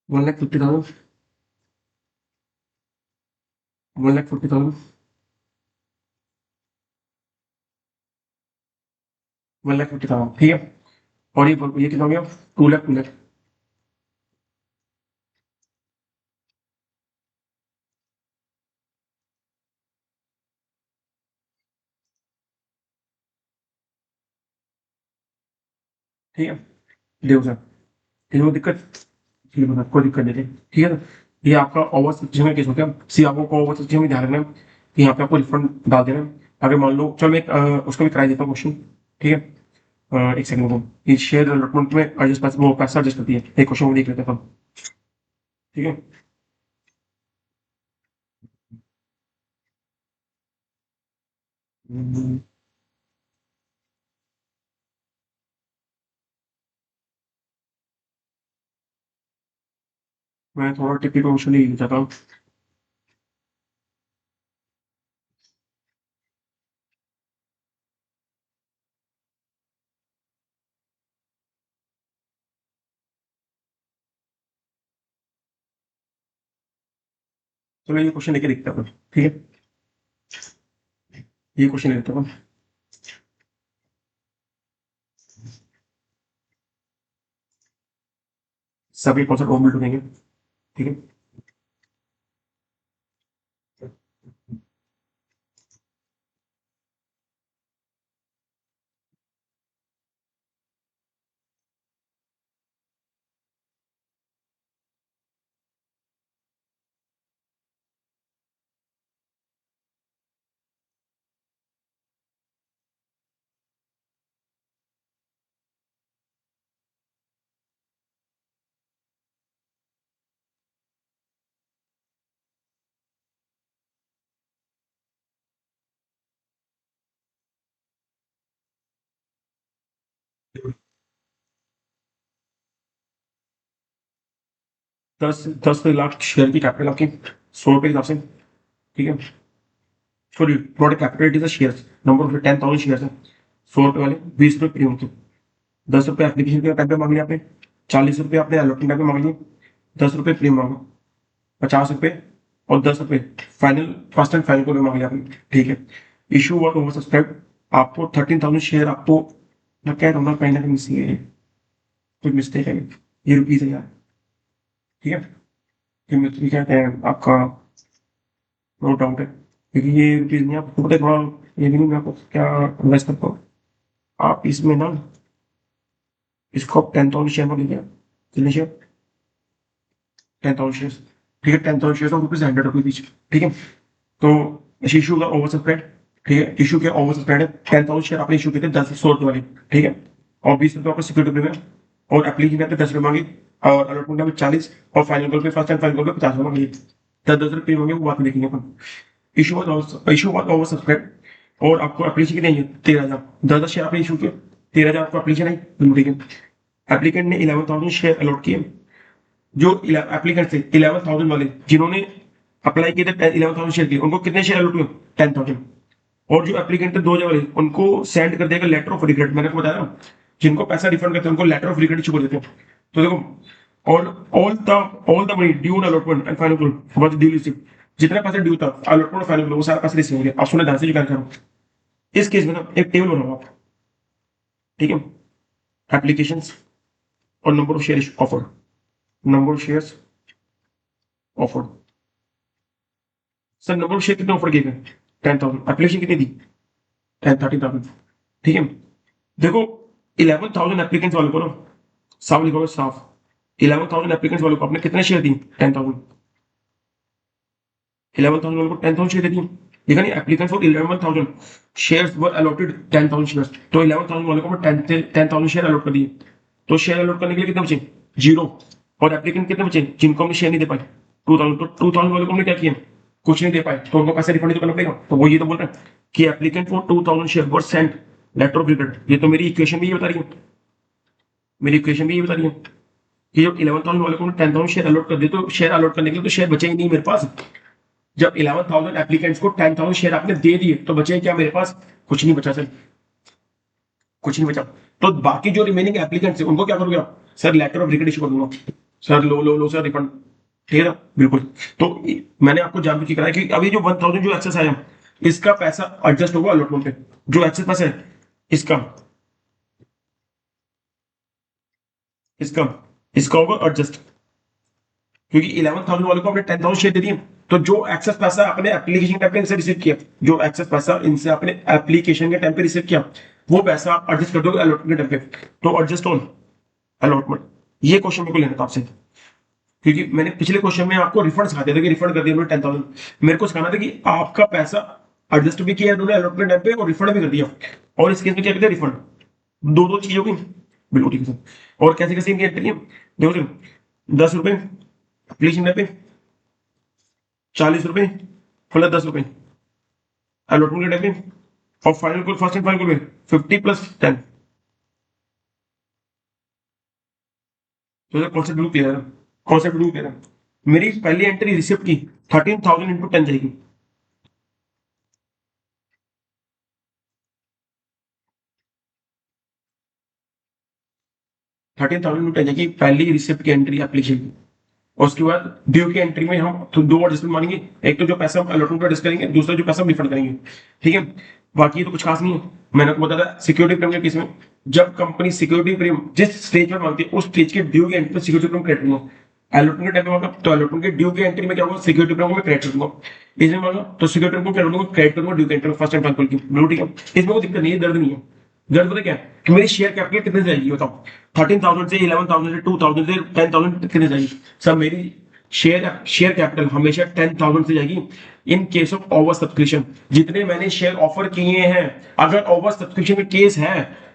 1,50,000, 1,50,000, 1,50,000। ठीक है, और ये कितना हो गया, 2 लाख, 2 लाख। ठीक है, देखो सर, इसमें दिक्कत, ठीक है, कोई दिक्कत नहीं थी। ठीक है ना, ये आपका ओवर सब्जेक्शन का केस होता है, सी आपको को ओवर सब्जेक्शन में ध्यान रखना है कि यहाँ पे आपको रिफंड डाल देना है। अगर मान लो, चलो मैं उसका भी कराई देता हूँ क्वेश्चन। ठीक है, एक सेकंड को, ये शेयर अलॉटमेंट में एडजस्ट पैसा, वो पैसा एडजस्ट करती है, एक क्वेश्चन को देख लेते हैं हम। ठीक है, मैं थोड़ा टिपिकल क्वेश्चन ही चाहता हूँ। चलो ये क्वेश्चन लेके देखते हैं अपन। ठीक है, ये क्वेश्चन लेते हैं अपन, सभी कॉन्सेप्ट ओमिट हो जाएंगे। ठीक है, दस लाख शेयर की कैपिटल आपकी 100 रुपए के हिसाब से, ठीक है। Sorry, not capital, it is share, number of 10,000 share है, 100 रुपए वाले, 20 रुपए प्रीमियम के, 10 रुपए एप्लीकेशन के टाइम पे मांग लिया आपने, 40 रुपए आपने अलॉटमेंट टाइम पे मांग लिए, 10 रुपए प्रीमियम मांगा, 50 रुपए और 10 रुपए फाइनल, फर्स्ट एंड फाइनल को भी मांग लिया आपने, ठीक है। इशू हुआ ओवर सब्सक्राइब, आपको 13,000 शेयर, आपको मैं कह रहा हूँ ना, कहीं ना कहीं मिसिंग है, कुछ मिस्टेक है, ये रुपीज है यार, ठीक है। ये कहते हैं आपका, नो डाउट है, क्योंकि ये रुपीज नहीं, आपको पता है थोड़ा, ये भी नहीं, मैं आपको क्या एडवाइस करता हूँ, आप इसमें ना, इसको आप 10,000 शेयर में लीजिए, कितने शेयर, 10,000 शेयर, ठीक है, 10,000 शेयर ऑफ रुपीज 100 रुपीज बीच, ठीक है। तो इशू का ओवर सब्सक्राइब, ठीक है, इशू के ओवर सब्सक्राइब है, 10,000 शेयर आपने इशू किए थे 10 100 रुपए वाले, ठीक है, और 20 रुपए आपका सिक्योरिटी प्रीमियम, और एप्लीकेशन आपने 10 रुपए मांगी, और अलॉटमेंट में 40, और फाइनल कॉल पे, फर्स्ट एंड फाइनल कॉल पे 50 रुपए मांगी, 10 10 रुपए मांगे, वो बात में देखेंगे अपन। इशू बात ओवर सब्सक्राइब, और आपको एप्लीकेशन कितनी है, 13,000, 10 शेयर आपने इशू किया, 13,000 आपको एप्लीकेशन आई, ठीक है। एप्लीकेंट ने 11,000 शेयर अलॉट किए, जो एप्लीकेंट थे 11,000 वाले, जिन्होंने अप्लाई किए थे 11,000 शेयर के, उनको कितने शेयर अलॉट हुए, 10,000, और जो एप्लीकेंट थे 2,000 वाले, उनको सेंड कर देगा लेटर ऑफ रिग्रेट, मैंने आपको बताया ना, जिनको पैसा रिफंड करते हैं उनको लेटर ऑफ रिग्रेट इशू कर देते हैं। तो देखो, all all the money due allotment and final was due receive, जितना पैसा ड्यू था अलॉटमेंट फाइनल वो सारा पैसा रिसीव हो गया। आप सुने ध्यान से जो क्या करो, इस केस में ना एक टेबल बनाओ आप, ठीक है, एप्लीकेशंस और number of share offer, number of shares offer, sir number of share कितने ऑफर किए गए, 10,000, एप्लीकेशन कितनी दी, 13,000, ठीक है। देखो, 11,000 एप्लीकेंट्स वालों को ना, साफ लिखोगे साफ, 11,000 एप्लीकेंट्स वालों को आपने कितने शेयर दी, 10,000, 11,000 वालों को 10,000 शेयर दे दिए, ठीक है नहीं, applicants for 11,000 shares were allotted 10,000 shares, तो 11,000 वालों को मैं 10,000 शेयर अलॉट कर दिए, तो शेयर अलॉट करने के लिए कितने बचे, जीरो, और एप्लीकेंट कितने बचे जिनको हमने शेयर नहीं दे पाए, 2,000, तो 2,000 वालों को हमने क्या किया, कुछ नहीं दे पाए, तो उनको पैसे रिफंड करना पड़ेगा, तो वो ये तो बोल रहे हैं कि applicant for 2,000 share were sent letter of regret, ये तो मेरी इक्वेशन भी ये बता रही है, मेरी इक्वेशन भी ये बता रही है कि जब 11,000 वाले को 10,000 शेयर अलॉट कर दे, तो शेयर अलॉट करने के लिए तो शेयर बचे ही नहीं मेरे पास, जब 11,000 एप्लीकेंट्स को 10,000 शेयर आपने दे दिए, तो बचे क्या मेरे पास, कुछ नहीं बचा सर, कुछ नहीं बचा। तो बाकी जो रिमेनिंग एप्लीकेंट्स है उनको क्या करोगे आप, sir letter of regret issue कर दूंगा, सर लो सर रिफंड, ठीक है ना, बिल्कुल। तो मैंने आपको जानबूझ के कराया कि अभी जो 1,000 जो एक्सेस आया, इसका पैसा एडजस्ट होगा अलॉटमेंट पे, जो एक्सेस पैसा है इसका, इसका इसका होगा एडजस्ट, क्योंकि 11,000 वालों को आपने 10,000 शेयर दे दिए, तो जो एक्सेस पैसा आपने एप्लीकेशन के टाइम पे इनसे रिसीव किया, जो एक्सेस पैसा इनसे आपने एप्लीकेशन के टाइम पे रिसीव किया, वो पैसा आप एडजस्ट कर दोगे अलॉटमेंट के टाइम पे, तो एडजस्ट ऑन अलॉटमेंट, ये क्वेश्चन मेरे को लेना था आपसे, क्योंकि मैंने पिछले क्वेश्चन में आपको रिफंड सिखा दिया था कि रिफंड कर दिया उन्होंने 10,000, मेरे को सिखाना था कि आपका पैसा एडजस्ट भी किया उन्होंने अलॉटमेंट टाइम पे और रिफंड भी कर दिया, और इस केस में क्या कहते हैं रिफंड, दो दो चीजों की, बिल्कुल ठीक है सर। और कैसे कैसे इनकी एंट्री है, देखो सर, 10 रुपए एप्लीकेशन टाइम पे, 40 रुपए प्लस 10 रुपए अलॉटमेंट के टाइम पे, और final call, first and final call 50 plus 10, तो कॉन्सेप्ट ब्लू क्लियर है, कॉन्सेप्ट ब्लू क्लियर है। मेरी पहली एंट्री रिसिप्ट की 13,000 इंटू 10 जाएगी, 13,000 इंटू 10 जाएगी पहली रिसिप्ट की एंट्री एप्लीकेशन की, और उसके बाद ड्यू की एंट्री में हम तो दो एडजस्टमेंट मानेंगे, एक तो जो पैसा हम अलॉटमेंट पर एडजस्ट करेंगे, दूसरा जो पैसा हम रिफंड करेंगे, ठीक है। बाकी तो कुछ खास नहीं है, मैंने आपको बताया सिक्योरिटी प्रीमियम के केस में, जब कंपनी सिक्योरिटी प्रीमियम जिस स्टेज पर मांगती है, उस स्टेज के ड्यू की एंट्री पर सिक्योरिटी प्रीमियम क्रिएट करूंगा, अलॉटमेंट के टाइम पे मांगा तो अलॉटमेंट के ड्यू की एंट्री में क्या होगा, सिक्योरिटी प्रीमियम में क्रिएट करूंगा, इसमें मांगा तो सिक्योरिटी प्रीमियम क्रिएट करूंगा ड्यू की एंट्री में, फर्स्ट एंड फाइनल की, ब्लू, ठीक है। इसमें कोई दिक्कत नहीं है, दर्द नहीं है, दर्द पता क्या है कि मेरी शेयर कैपिटल कितने से जाएगी बताओ, 13,000 से 11,000 से 2,000 से 10,000 कितने जाएगी, सर मेरी शेयर कैपिटल हमेशा 10,000 से जाएगी in case of over subscription, जितने मैंने शेयर ऑफर किए हैं, अगर ओवर सब्सक्रिप्शन में केस है,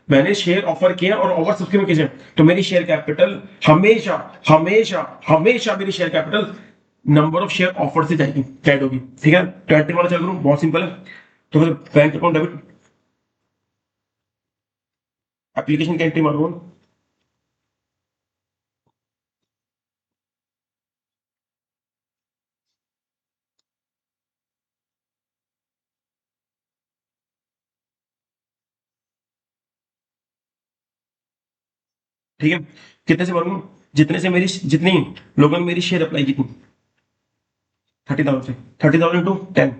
मैंने शेयर ऑफर किया और ओवर सब्सक्रिप्शन केस है, तो मेरी शेयर कैपिटल हमेशा हमेशा हमेशा मेरी share capital number of share offer से जाएगी, ऐड होगी, ठीक है। तो एंट्री वाला चल करूं, बहुत सिंपल है। तो फिर बैंक अकाउंट डेबिट, एप्लीकेशन की एंट्री मारूंगा। ठीक है, कितने से भरूंगा? जितने से मेरी जितनी लोगों ने मेरी शेयर अप्लाई की थी, 30,000 से। 30,000 टू 10,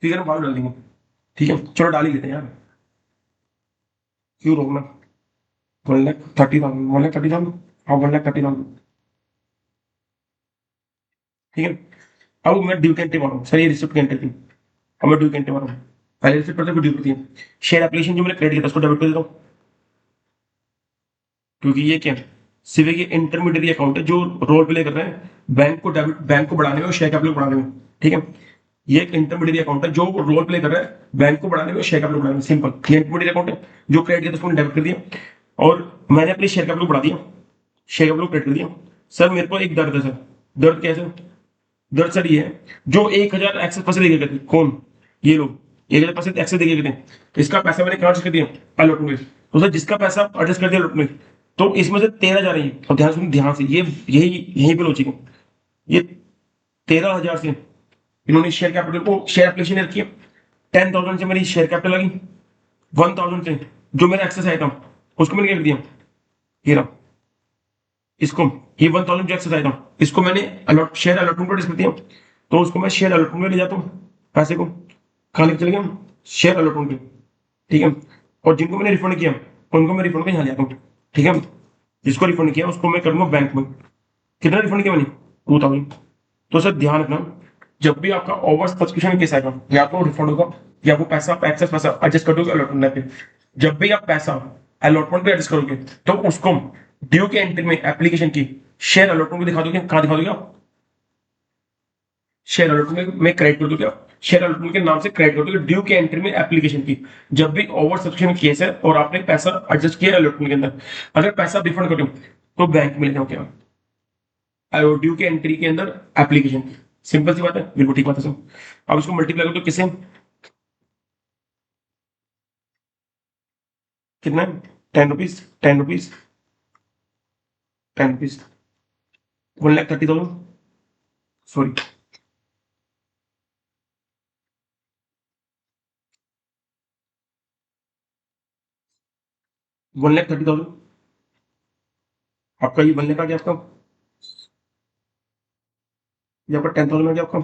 फिगर हम बाहर डाल देंगे। ठीक है, चलो डाल ही लेते हैं यार, क्यों रोकना। 1,30,000, 1,30,000, हाँ 1,30,000। ठीक है, अब मैं ड्यू की एंट्री मारूंगा। सर ये रिसिप्ट की एंट्री थी, अब मैं ड्यू की एंट्री मारूंगा। पहले रिसिप्ट पढ़ते, फिर ड्यू होती है। शेयर एप्लीकेशन जो मैंने क्रेडिट किया था उसको डेबिट कर देता हूँ, क्योंकि ये क्या है, सिर्फ एक इंटरमीडिएट अकाउंट है जो रोल प्ले कर रहे हैं बैंक को डेबिट, बैंक को बढ़ाने में और शेयर कैपिटल को बढ़ाने में। ठीक है, ये एक इंटरमीडिएट अकाउंट है जो रोल प्ले कर रहा है बैंक को बढ़ाने में और शेयर कैपिटल बढ़ाने में। सिंपल, ये इंटरमीडिएट अकाउंट है जो क्रेडिट किया था उसको डेबिट कर दिया, और मैंने अपनी शेयर कैपिटल बढ़ा दिया, शेयर कैपिटल क्रेडिट कर दिया। सर मेरे को एक दर्द है सर। दर्द कैसे? दर्द सर ये है, जो 1,000 एक्सेस पैसे देके गए थे, कौन? ये लोग 1,000 पैसे एक्सेस देके गए थे, इसका पैसा मैंने कहाँ कर दिया? अलॉटमेंट में। तो सर जिसका पैसा एडजस्ट कर दिया अलॉटमेंट, तो इसमें से 13 जा रही है। और ध्यान सुन, ध्यान से, ये यही यही पे लॉजिक है। ये 13,000 से इन्होंने शेयर कैपिटल को शेयर एप्लीकेशन रखी है। 10,000 से मेरी शेयर कैपिटल लगी, 1,000 से जो मेरा एक्सेस आया था उसको मैंने क्या कर दिया, ये रहा, इसको, ये 1,000 जो एक्सेस आया था इसको मैंने अलॉट शेयर अलॉटमेंट को कर दिया। तो उसको मैं शेयर अलॉटमेंट में ले जाता हूँ पैसे को, कहाँ लेके चले गया, शेयर अलॉटमेंट में। ठीक है, और जिनको मैंने रिफंड किया उनको मैं रिफंड का यहाँ ले आता हूँ। ठीक है, जिसको रिफंड किया उसको मैं करूंगा बैंक में। कितना रिफंड किया मैंने? 2,000। तो सर ध्यान रखना, जब भी आपका ओवर सब्सक्रिप्शन केस आएगा, या तो रिफंड होगा या वो पैसा आप एक्सेस पैसा एडजस्ट कर दोगे अलॉटमेंट पे। जब भी आप पैसा अलॉटमेंट पे एडजस्ट करोगे तो उसको ड्यू के एंट्री में एप्लीकेशन की शेयर अलॉटमेंट में दिखा दोगे। कहाँ दिखा दोगे आप? शेयर अलॉटमेंट में क्रेडिट कर दोगे आप, शेयर अलॉटमेंट के नाम से क्रेडिट कर दोगे ड्यू के एंट्री में एप्लीकेशन की। जब भी ओवर सब्सक्रिप्शन केस है और आपने पैसा एडजस्ट किया अलॉटमेंट के अंदर, अगर पैसा रिफंड करो तो बैंक में ले जाओगे आप ड्यू के एंट्री के अंदर एप्लीकेशन। सिंपल सी बात है, बिल्कुल ठीक बात है सर। अब इसको मल्टीप्लाई करो तो किससे, कितना है? 10 रुपीज, 10 रुपीज, 10 रुपीज, 1,30,000, सॉरी 1,30,000। आपका ये 1 लाख आ गया आपका, ये आपका 10,000 आ गया आपका,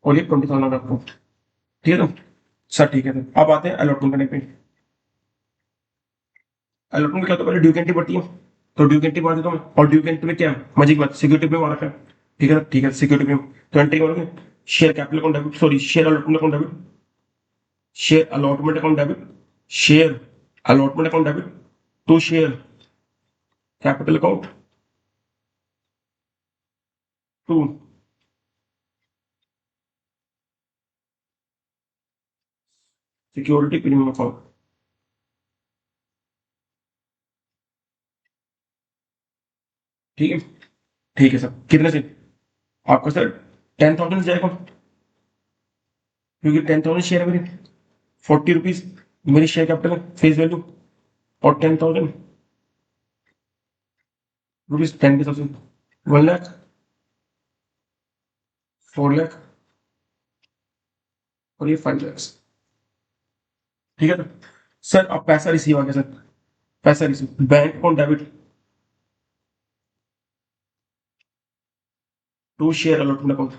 और ये 20,000 आ गया आपको। ठीक है ना सर? ठीक है सर, अब आते हैं अलॉटमेंट करने पे। अलॉटमेंट क्या, तो पहले ड्यू कैंटी पड़ती है, तो ड्यू कैंटी मार देता हूँ मैं। और ड्यू कैंटी में क्या है, मजे की बात, सिक्योरिटी में मारा है। ठीक है, ठीक है, सिक्योरिटी में तो एंट्री करोगे, share capital account debit, sorry share allotment account debit, share allotment account debit, share allotment account debit to share capital account to security premium account. ठीक है, ठीक है सर, कितने से? आपका सर 10,000 जाएगा, क्योंकि 10,000 शेयर है मेरी, 40 रुपीज मेरी शेयर कैपिटल है फेस वैल्यू, और 10,000 रुपीज 10 के हिसाब से 1 लाख, 4 लाख, और ये 5 लाख। ठीक है सर। सर अब पैसा रिसीव आ गया सर, पैसा receive bank account debit to share allotment account.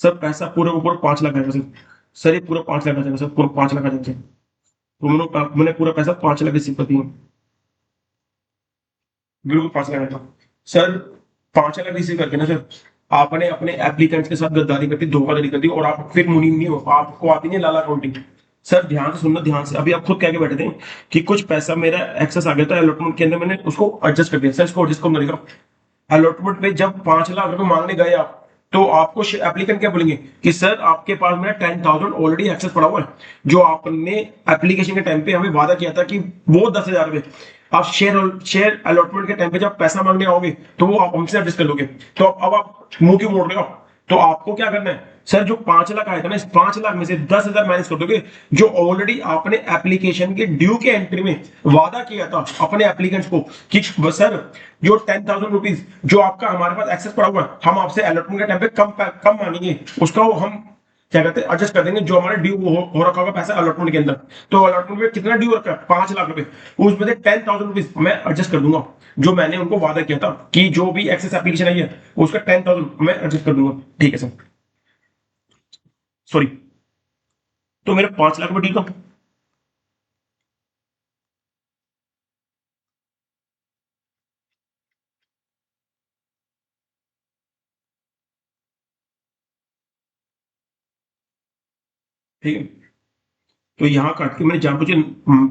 Sir पैसा पूरे ऊपर 5 लाख आएगा सर। सर ये पूरा 5 लाख आ जाएगा सर, पूरा 5 लाख आ जाएगा सर। तो मैंने पूरा पैसा 5 लाख रिसीव कर दिया, बिल्कुल 5 लाख आएगा सर। 5 लाख रिसीव करके ना सर, आपने अपने एप्लीकेंट्स के साथ गद्दारी कर दी, धोखाधड़ी कर दी, और आप फिर मुनीम नहीं हो, आपको आती नहीं लाला काउंटिंग। सर ध्यान से सुनना, ध्यान से, अभी आप खुद कह के बैठे थे कि कुछ पैसा मेरा एक्सेस आ गया था अलॉटमेंट के अंदर, मैंने उसको एडजस्ट कर दिया। सर इसको एडजस्ट कब करेगा? अलॉटमेंट में जब 5 लाख रुपए मांगने गए आप, तो आपको एप्लीकेंट क्या बोलेंगे कि सर आपके पास मेरा 10,000 ऑलरेडी एक्सेस पड़ा हुआ है, जो आपने एप्लीकेशन के टाइम पे हमें वादा किया था कि वो 10,000 रुपए आप शेयर अलॉटमेंट के टाइम पे जब पैसा मांगने आओगे तो वो आप हमसे एडजस्ट कर लोगे। तो अब आप मुंह क्यों मोड़ रहे हो? तो आपको क्या करना है सर, जो 5 लाख आया था ना, इस 5 लाख में से 10,000 माइनस कर दोगे, जो ऑलरेडी आपने एप्लीकेशन के ड्यू के एंट्री में वादा किया था अपने एप्लीकेंट्स को कि सर जो 10,000 रुपीज जो आपका हमारे पास एक्सेस पड़ा हुआ है, हम आपसे अलॉटमेंट के टाइम पे कम कम मांगेंगे, उसका वो हम क्या कहते हैं एडजस्ट कर देंगे, जो हमारा ड्यू हो रखा होगा पैसा अलॉटमेंट के अंदर। तो अलॉटमेंट में कितना ड्यू रखा है, 5 लाख रुपए, उसमें से 10,000 रुपीज मैं एडजस्ट कर दूंगा, जो मैंने उनको वादा किया था कि जो भी एक्सेस एप्लीकेशन आई है उसका 10,000 मैं एडजस्ट कर दूंगा। ठीक है सर, सॉरी, तो मेरे 5 लाख में डील था। ठीक है, तो यहाँ काट के मैंने जानबूझ के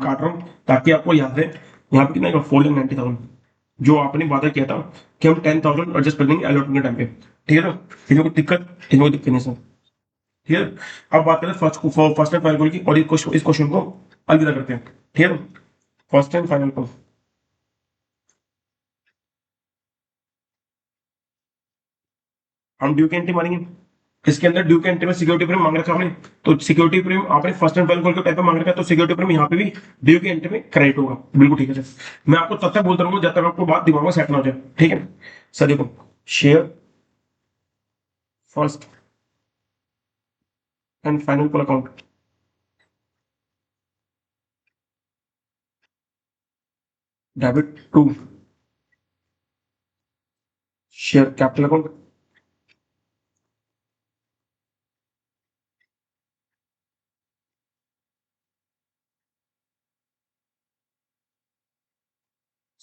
काट रहा हूँ ताकि आपको याद है, यहाँ पे कितना 4,90,000 जो आपने वादा किया था कि हम 10,000 एडजस्ट कर देंगे अलॉटमेंट के टाइम पे। ठीक है ना, इसमें कोई दिक्कत, इसमें कोई दिक्कत नहीं सर। ठीक है, अब बात करें फर्स्ट एंड फाइनल की, और इस क्वेश्चन को अलविदा करते हैं। ठीक है ना, फर्स्ट एंड फाइनल को हम ड्यू की एंट्री मारेंगे। इसके अंदर ड्यू के एंट्री में सिक्योरिटी प्रीमियम मांग रखा हमने, तो सिक्योरिटी प्रीमियम आपने फर्स्ट एंड फाइनल कॉल के टाइप पे मांग रखा है, तो सिक्योरिटी प्रीमियम यहाँ पे भी ड्यू के एंट्री में क्रेडिट होगा। बिल्कुल ठीक है सर, मैं आपको तब तक बोलता रहूंगा जब तक आपको बात दिमाग में सेट ना हो जाए। ठीक है सर, देखो share first and final call account, debit to share capital account,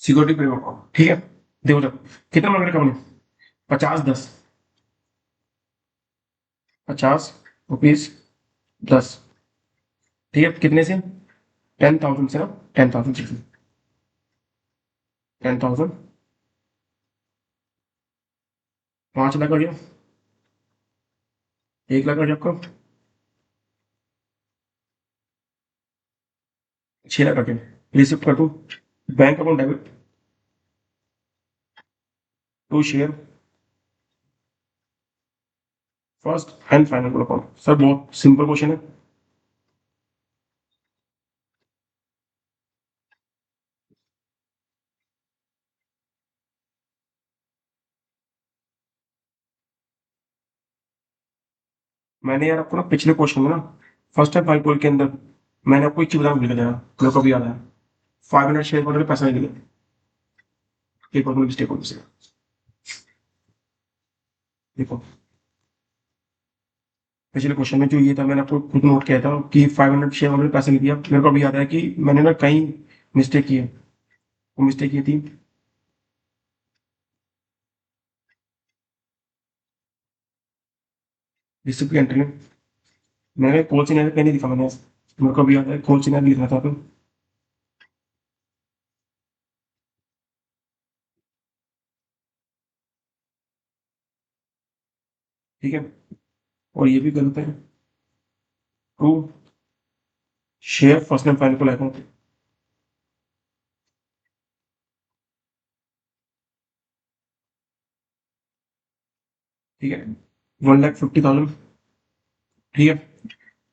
security premium account. ठीक है, देखो सर कितना मांग रखा हमने, 50 10, 50 रुपीज 10। ठीक है, कितने से, 10,000 से ना, 10,000 से, 10,000, 5 लाख आ गया, 1 लाख आ गया आपका, 6 लाख आ गया। रिसिप्ट कर दूं, bank account debit to share first and final account. Sir बहुत सिंपल क्वेश्चन है। मैंने यार आपको ना पिछले क्वेश्चन में ना फर्स्ट एंड फाइनल के अंदर मैंने आपको एक चीज बताना भूल गया, मेरे को भी याद है, 500 शेयर होल्डर पैसा नहीं दिया, एक और मिस्टेक हो गई। देखो पिछले क्वेश्चन में जो ये था, मैंने आपको खुद नोट किया था कि 500 शेयर होल्डर पैसा नहीं दिया, मेरे को भी याद है कि मैंने ना कहीं मिस्टेक की है। वो मिस्टेक ये थी, रिसिप्ट की एंट्री में मैंने कॉल सिनेरियो कहीं नहीं दिखा, मैंने मेरे को भी याद है कॉल सिनेरियो लिखना था। तो ठीक है, और ये भी गलत है, to share first and final को लाइक, ठीक है, 1,50,000। ठीक है,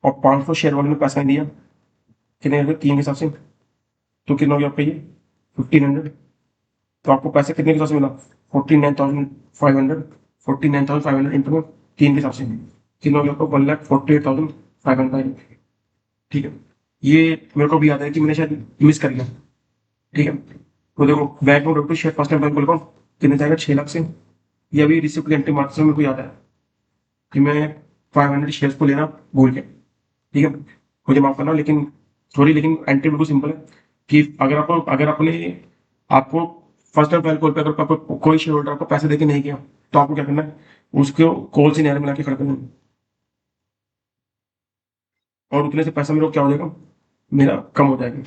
और 500 शेयर वाले ने पैसा नहीं दिया, कितने हो गए 3 के हिसाब से, तो कितना हो गया आपका ये 1,500। तो आपको पैसा कितने के हिसाब से मिला, 49,500, 49,500 इंटू 3 के हिसाब से कितना हो गया आपको, 1,48,500। ठीक है, ये मेरे को भी याद है कि मैंने शायद मिस कर गया। ठीक है, तो देखो बैंक में doctor share first time bank बोल कितने जाएगा, 6 लाख से। ये अभी रिसिप्ट की एंट्री मार्क्स में मेरे को याद है कि मैं 500 शेयर्स को लेना भूल गया। ठीक है, मुझे माफ करना, लेकिन सॉरी, लेकिन एंट्री बिल्कुल सिंपल है कि अगर आपने आपको फर्स्ट एंड फाइनल कॉल पे अगर आपको कोई शेयर होल्डर आपको पैसे देके नहीं किया, तो आपको क्या करना है, उसको कॉल से नहर मिला के खड़ा करना है, और उतने से पैसा मेरा क्या हो जाएगा, मेरा कम हो जाएगा।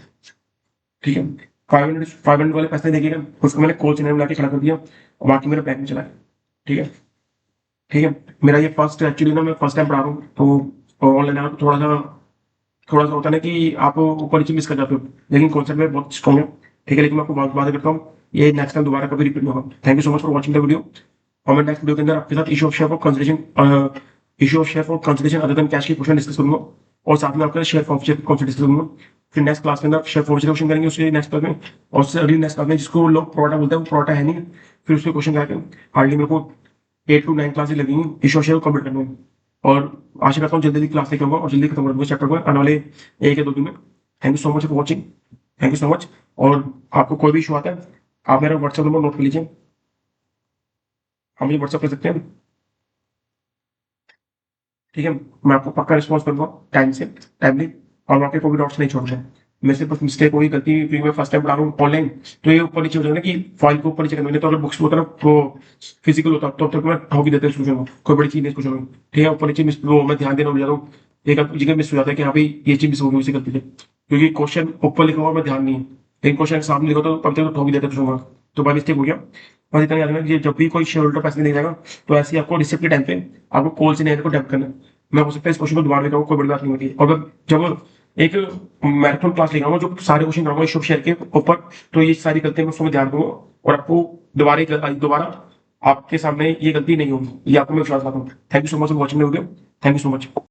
ठीक है, 500 वाले पैसे देखेगा, उसको मैंने कॉल से नहर मिला के खड़ा कर दिया, और बाकी मेरा बैंक में चला गया। ठीक है, ठीक है, मेरा ये फर्स्ट एक्चुअली ना मैं फर्स्ट टाइम पढ़ा रहा हूँ, तो ऑनलाइन थोड़ा सा होता है ना कि आप ऊपर नीचे मिस कर जाते हो, लेकिन कॉन्सेप्ट में बहुत स्ट्रॉन्ग है। ठीक है, लेकिन मैं आपको बात करता हूँ, ये नेक्स्ट टाइम दोबारा कभी रिपीट नहीं होगा। Thank you so much for watching the video. और मैं नेक्स्ट वीडियो के अंदर आपके साथ issue of share for consideration other than cash की क्वेश्चन डिस्कस करूंगा, और साथ में आपके शेयर फॉर्फेयर कॉन्सेप्ट डिस्कस करूंगा। फिर नेक्स्ट क्लास के अंदर शेयर फॉर्फेयर क्वेश्चन करेंगे उसके नेक्स्ट क्लास में, और उससे अगली नेक्स्ट क्लास में जिसको लोग प्रोटा बोलते हैं वो प्रोटा है नहीं, फिर उसके क्वेश्चन करके हार्डली मेरे को 8 to 9 क्लासेस लगेंगी इशू ऑफ शेयर को कंप्लीट करने में। और आशा करता हूँ जल्दी जल्दी क्लास लेकर आऊंगा और जल्दी खत्म कर दूंगा चैप्टर को आने वाले 1 या 2 दिन में। Thank you so much for watching, thank you so much. और आपको कोई भी इशू आता है आप मेरा व्हाट्सएप नंबर नोट कर लीजिए, हम ये व्हाट्सएप कर सकते हैं, ठीक है। मैं आपको पक्का रिस्पॉन्स करूंगा टाइम से, टाइमली, और मैं आपके कोई भी डाउट्स नहीं छोड़ूंगा। मेरे से कुछ मिस्टेक होगी, गलती हुई, मैं फर्स्ट टाइम पढ़ा रहा हूँ ऑनलाइन, तो ये ऊपर नीचे हो जाएगा ना कि फाइल को ऊपर नीचे करना, तो अगर बुक्स होता ना वो फिजिकल होता तो अब तक मैं ठोक ही देता सोल्यूशन को, कोई बड़ी चीज नहीं सोल्यूशन में, ठीक है। ऊपर नीचे वो मैं ध्यान देना भूल जाता हूँ, एक आध जगह मिस हो जाता है कि हाँ भाई ये चीज मिस हो गई उसी गलती से, क्योंकि क्वेश्चन ऊपर लिखा हुआ मैं ध्यान नहीं है, लेकिन क्वेश्चन सामने लिखा तो अब तक ठोक ही देता सोल्यूशन, तो बाई मिस्टेक हो गया। बस इतना याद रखना, ये जब भी कोई शेयर होल्डर पैसे नहीं जाएगा तो ऐसे ही आपको रिसिप्ट के टाइम पे आपको कॉल से नहीं को डेबिट करना है। मैं हो सकता है इस क्वेश्चन को दोबारा लिखा हूँ, कोई बड़ी बात नहीं होती, और जब एक मैराथन क्लास लेकर आऊंगा जो सारे क्वेश्चन कराऊंगा इशू शेयर के ऊपर, तो ये सारी गलतियां मैं उसमें ध्यान दूंगा, और आपको दोबारा आपके सामने ये गलती नहीं होगी, ये आपको मैं विश्वास करता हूँ। Thank you so much for watching video, thank you so much.